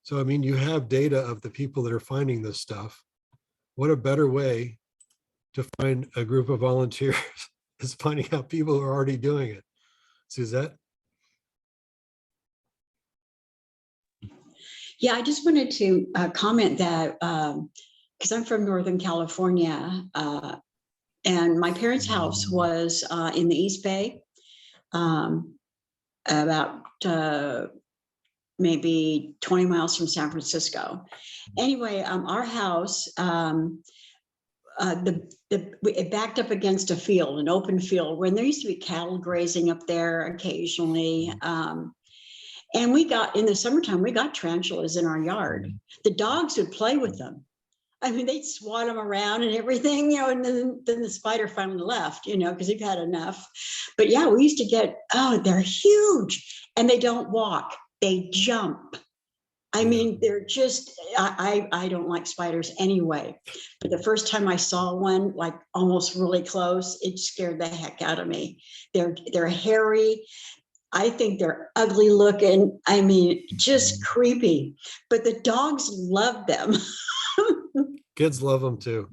So, I mean, you have data of the people that are finding this stuff. What a better way to find a group of volunteers is finding out people who are already doing it. Suzette? Yeah, I just wanted to comment that because I'm from Northern California, and my parents' house was in the East Bay, about maybe 20 miles from San Francisco. Anyway, our house, it backed up against a field, an open field, when there used to be cattle grazing up there occasionally. And we got, in the summertime, we got tarantulas in our yard. The dogs would play with them. I mean, they'd swat them around and everything, and then the spider finally left, because they've had enough. But yeah, we used to get, they're huge, and they don't walk, they jump. I mean, they're just, I don't like spiders anyway. But the first time I saw one, like almost really close, it scared the heck out of me. They're hairy. I think they're ugly looking. I mean, just creepy, but the dogs love them. Kids love them too.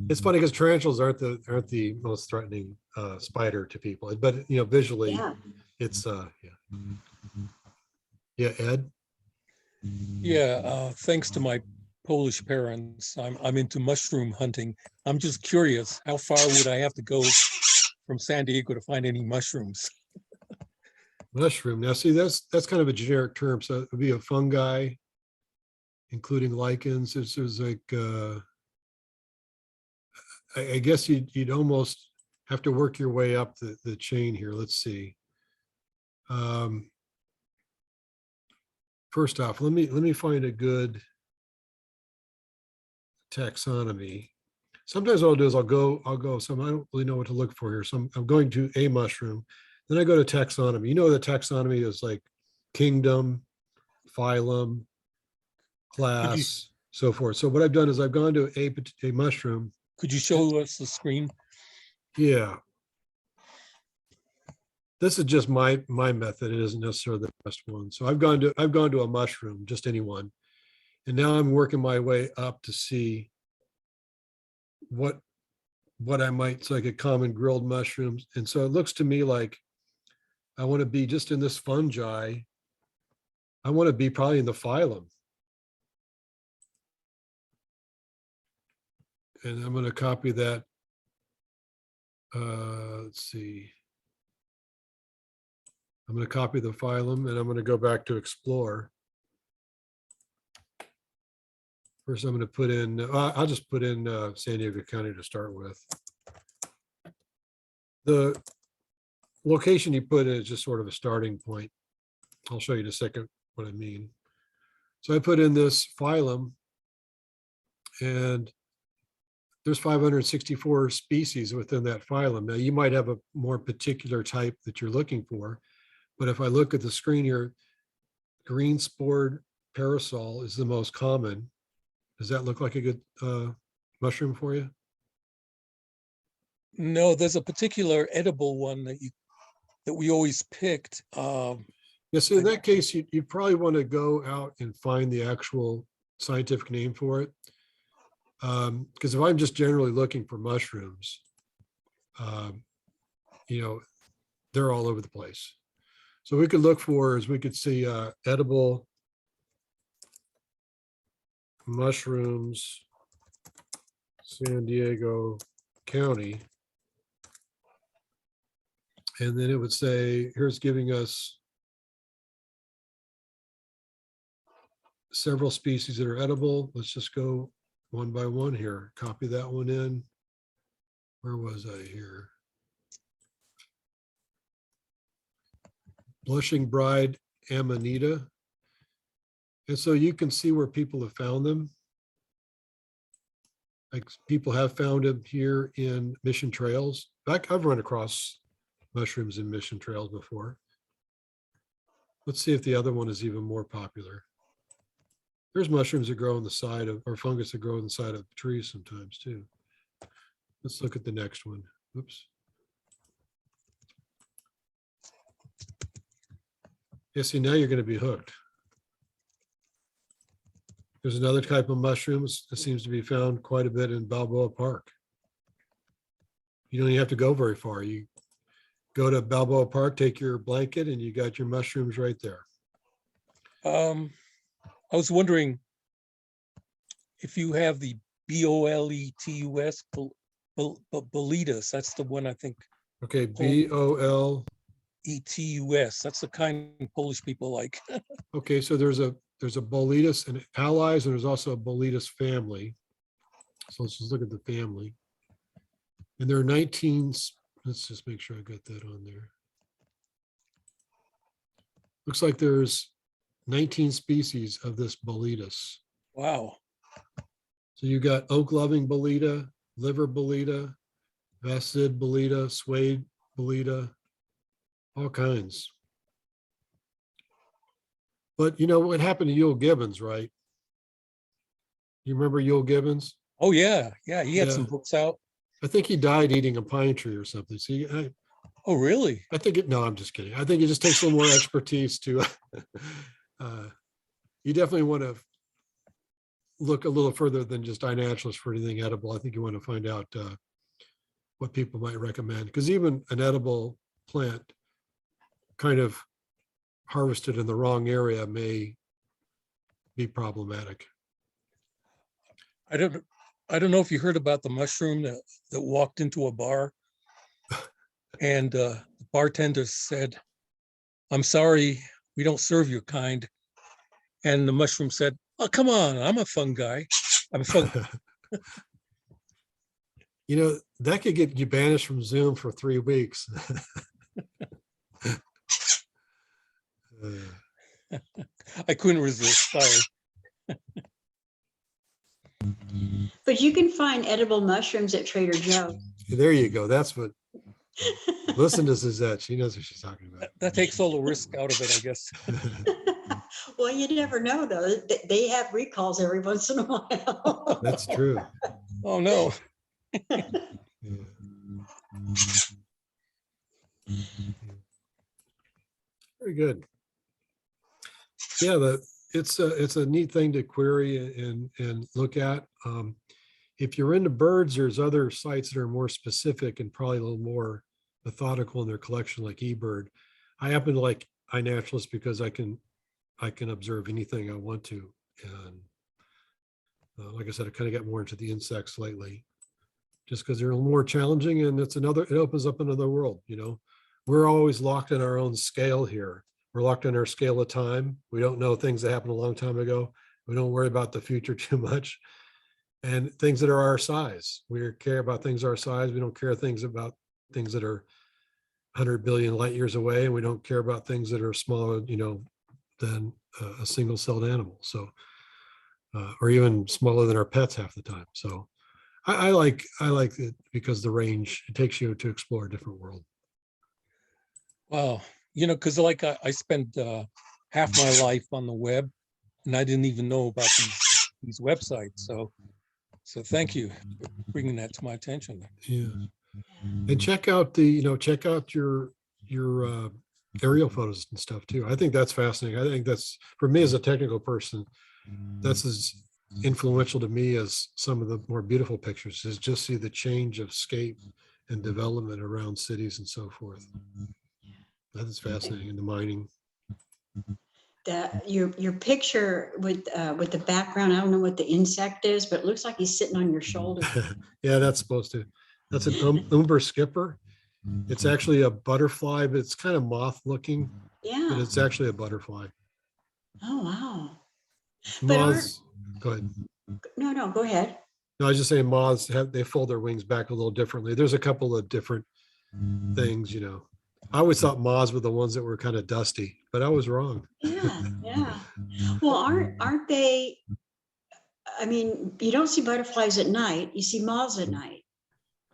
It's funny because tarantulas aren't the most threatening spider to people, but visually, it's yeah, Ed. Yeah, thanks to my Polish parents, I'm into mushroom hunting. I'm just curious, how far would I have to go from San Diego to find any mushrooms? Mushroom. Now, see, that's kind of a generic term. So it would be a fungi, including lichens. There's like, I guess you'd almost have to work your way up the chain here. Let's see. First off, let me find a good taxonomy. Sometimes what I'll do is I'll go, I don't really know what to look for here. So I'm going to a mushroom, then I go to taxonomy. You know, the taxonomy is like kingdom, phylum, class, so forth. So what I've done is I've gone to a mushroom. Could you show us the screen? Yeah. This is just my method. It isn't necessarily the best one. So I've gone to a mushroom, just any one. And now I'm working my way up to see what I might, it's like a common grilled mushrooms. And so it looks to me like I want to be just in this fungi. I want to be probably in the phylum. And I'm going to copy that. Let's see. I'm going to copy the phylum and I'm going to go back to explore. First, I'm going to put in, I'll just put in San Diego County to start with. The location you put in is just sort of a starting point. I'll show you in a second what I mean. So I put in this phylum and there's 564 species within that phylum. Now you might have a more particular type that you're looking for, but if I look at the screen here, green spored parasol is the most common. Does that look like a good mushroom for you? No, there's a particular edible one that we always picked. Yes, in that case, you probably want to go out and find the actual scientific name for it. Because if I'm just generally looking for mushrooms, you know, they're all over the place. So we could look for, as we could see, edible mushrooms, San Diego County. And then it would say, here's giving us several species that are edible. Let's just go one by one here. Copy that one in. Where was I here? Blushing Bride Amanita. And so you can see where people have found them. Like people have found them here in Mission Trails. I've run across mushrooms in Mission Trails before. Let's see if the other one is even more popular. There's mushrooms that grow on the side of, or fungus that grow on the side of trees sometimes too. Let's look at the next one. Oops. Yeah, see, now you're going to be hooked. There's another type of mushrooms that seems to be found quite a bit in Balboa Park. You don't even have to go very far. You go to Balboa Park, take your blanket, and you got your mushrooms right there. I was wondering if you have the BOLETUS, Boletus. That's the one I think. Okay, BOLETUS. That's the kind Polish people like. Okay, so there's a Boletus and allies, and there's also a Boletus family. So let's just look at the family. And there are 19, let's just make sure I got that on there. Looks like there's 19 species of this Boletus. Wow. So you got oak-loving Boleta, liver Boleta, Vasid Boleta, suede Boleta, all kinds. But you know what happened to Yule Gibbons, right? You remember Yule Gibbons? Oh yeah, yeah. He had some books out. I think he died eating a pine tree or something. See, oh really? I think no, I'm just kidding. I think it just takes a little more expertise to. You definitely want to look a little further than just iNaturalist for anything edible. I think you want to find out what people might recommend, because even an edible plant kind of harvested in the wrong area may be problematic. I don't know if you heard about the mushroom that walked into a bar and the bartender said, "I'm sorry, we don't serve your kind." And the mushroom said, "Oh, come on, I'm a fun guy. I'm fun." You know, that could get you banished from Zoom for 3 weeks. I couldn't resist. Sorry. But you can find edible mushrooms at Trader Joe's. There you go. That's what. Listen to Suzette. She knows what she's talking about. That takes all the risk out of it, I guess. Well, you never know, though. They have recalls every once in a while. That's true. Oh, no. Yeah. Very good. Yeah, it's a neat thing to query and look at. If you're into birds, there's other sites that are more specific and probably a little more methodical in their collection, like eBird. I happen to like Inaturalist because I can observe anything I want to. And like I said, I kind of got more into the insects lately, just because they're a little more challenging, and it opens up another world. You know, we're always locked in our own scale here. We're locked in our scale of time. We don't know things that happened a long time ago. We don't worry about the future too much. And things that are our size. We care about things our size. We don't care about things that are 100 billion light years away. And we don't care about things that are smaller, than a single-celled animal. So, or even smaller than our pets half the time. So I like it because the range, it takes you to explore a different world. Wow. Because like I spent half my life on the web, and I didn't even know about these websites. So thank you for bringing that to my attention. Yeah, and check out your aerial photos and stuff too. I think that's fascinating. I think that's, for me as a technical person, that's as influential to me as some of the more beautiful pictures, is just see the change of scape and development around cities and so forth. That is fascinating. In the mining. That your picture with the background, I don't know what the insect is, but it looks like he's sitting on your shoulder. Yeah, that's an umber skipper. It's actually a butterfly, but it's kind of moth looking. Yeah. But it's actually a butterfly. Oh, wow. Moths, go ahead. No, go ahead. No, I was just saying moths they fold their wings back a little differently. There's a couple of different things, I always thought moths were the ones that were kind of dusty, but I was wrong. Yeah. Well, aren't they? I mean, you don't see butterflies at night. You see moths at night.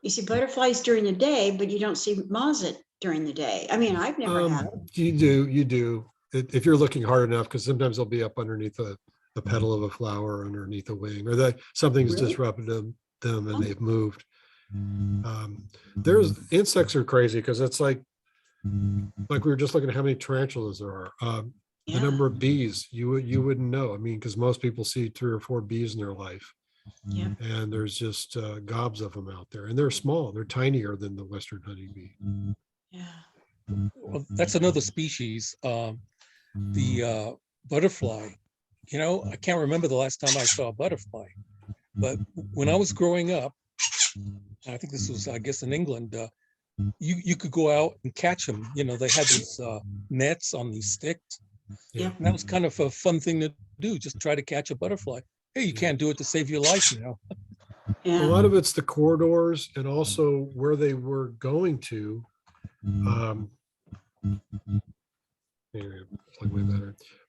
You see butterflies during the day, but you don't see moths during the day. I mean, I've never had them. You do. If you're looking hard enough, because sometimes they'll be up underneath the petal of a flower, or underneath a wing, or that something's disrupted them and they've moved. There's insects are crazy because it's like we were just looking at how many tarantulas there are. The number of bees, you wouldn't know. I mean, because most people see 3 or 4 bees in their life. Yeah. And there's just gobs of them out there, and they're small. They're tinier than the Western honeybee. Yeah. Well, that's another species. The butterfly. I can't remember the last time I saw a butterfly, but when I was growing up, I think this was, I guess, in England, you could go out and catch them. They had these nets on these sticks. Yeah. And that was kind of a fun thing to do, just try to catch a butterfly. Hey, you can't do it to save your life, Yeah. A lot of it's the corridors, and also where they were going to.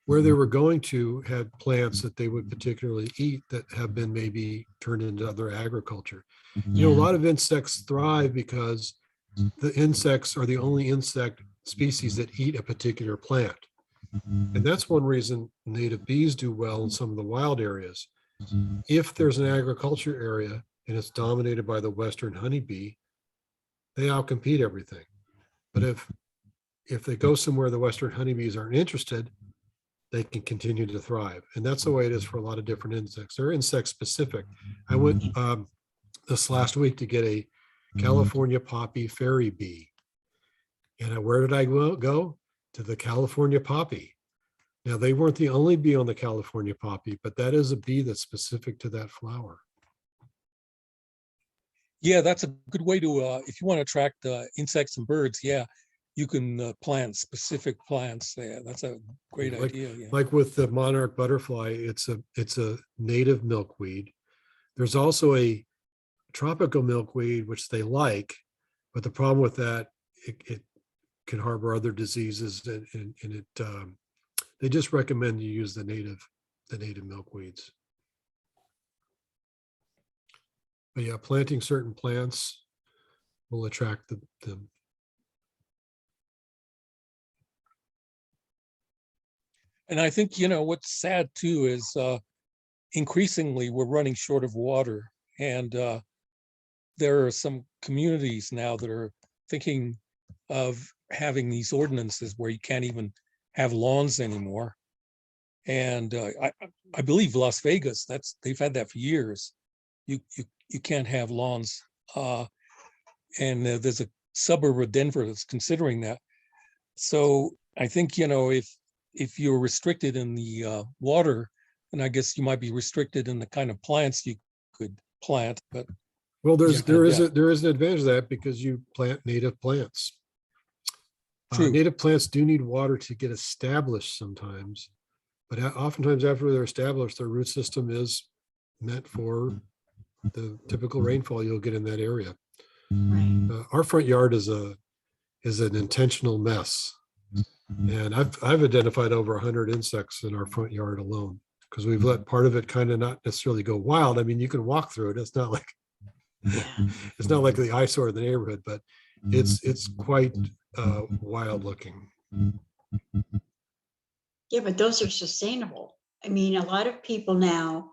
Where they were going to had plants that they would particularly eat that have been maybe turned into other agriculture. A lot of insects thrive because the insects are the only insect species that eat a particular plant. And that's one reason native bees do well in some of the wild areas. If there's an agriculture area and it's dominated by the Western honeybee, they outcompete everything. But if they go somewhere the Western honeybees aren't interested, they can continue to thrive. And that's the way it is for a lot of different insects. They're insect specific. I went this last week to get a California poppy fairy bee. And where did I go? To the California poppy. Now, they weren't the only bee on the California poppy, but that is a bee that's specific to that flower. Yeah, that's a good way to, if you want to attract insects and birds, you can plant specific plants there. That's a great idea. Yeah. Like with the monarch butterfly, it's a native milkweed. There's also a tropical milkweed, which they like, but the problem with that, it can harbor other diseases, and they just recommend you use the native milkweeds. But yeah, planting certain plants will attract them. And I think, what's sad too is increasingly we're running short of water. And there are some communities now that are thinking of having these ordinances where you can't even have lawns anymore. And I believe Las Vegas, they've had that for years. You can't have lawns. And there's a suburb of Denver that's considering that. So I think, if you're restricted in the water, and I guess you might be restricted in the kind of plants you could plant, but. Well, there is an advantage to that because you plant native plants. Native plants do need water to get established sometimes, but oftentimes after they're established, their root system is meant for the typical rainfall you'll get in that area. Right. Our front yard is an intentional mess, and I've identified over 100 insects in our front yard alone because we've let part of it kind of not necessarily go wild. I mean, you can walk through it. It's not like the eyesore of the neighborhood, but it's quite wild looking. Yeah, but those are sustainable. I mean, a lot of people now,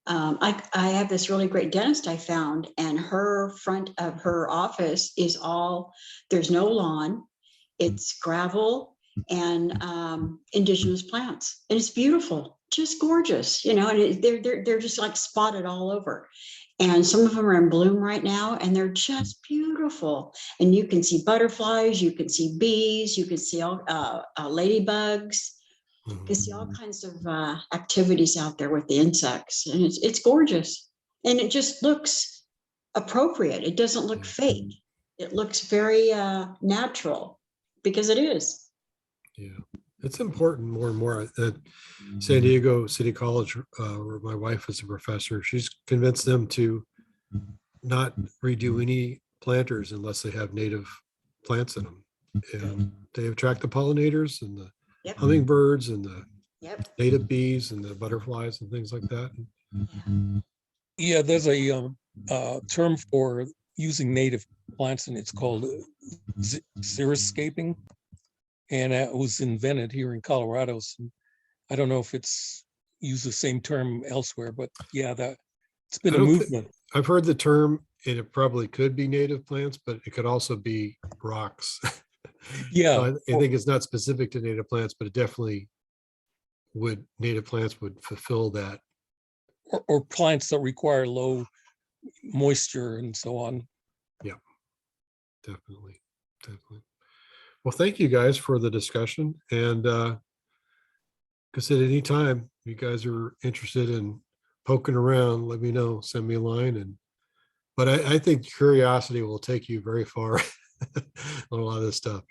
I have this really great dentist I found, and her front of her office is there's no lawn, it's gravel and indigenous plants, and it's beautiful, just gorgeous, and they're just like spotted all over. And some of them are in bloom right now, and they're just beautiful. And you can see butterflies, you can see bees, you can see all ladybugs. You can see all kinds of activities out there with the insects, and it's gorgeous. And it just looks appropriate. It doesn't look fake. It looks very natural, because it is. Yeah, it's important more and more. At San Diego City College, where my wife is a professor, she's convinced them to not redo any planters unless they have native plants in them. And they attract the pollinators and the hummingbirds and the native bees and the butterflies and things like that. Yeah, there's a term for using native plants, and it's called xeriscaping. And it was invented here in Colorado. So I don't know if it's used the same term elsewhere, but yeah, it's been a movement. I've heard the term, and it probably could be native plants, but it could also be rocks. Yeah. So I think it's not specific to native plants, but it definitely native plants would fulfill that. Or plants that require low moisture and so on. Yeah, definitely. Well, thank you guys for the discussion. And because at any time you guys are interested in poking around, let me know, send me a line. But I think curiosity will take you very far on a lot of this stuff.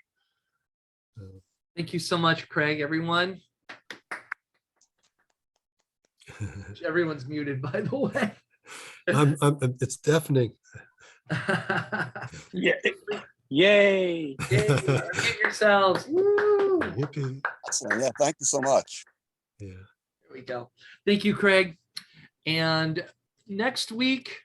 Thank you so much, Craig, everyone. Everyone's muted, by the way. It's deafening. Yeah. Yay. Get yourselves. Woo. Yippee. Excellent. Yeah, thank you so much. Yeah. There we go. Thank you, Craig. And next week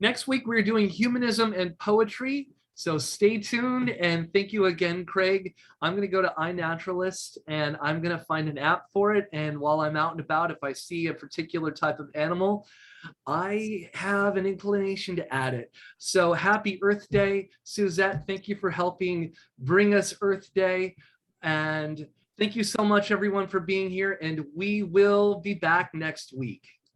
we're doing humanism and poetry. So stay tuned, and thank you again, Craig. I'm going to go to Inaturalist, and I'm going to find an app for it. And while I'm out and about, if I see a particular type of animal, I have an inclination to add it. So happy Earth Day, Suzette. Thank you for helping bring us Earth Day. And thank you so much, everyone, for being here. And we will be back next week.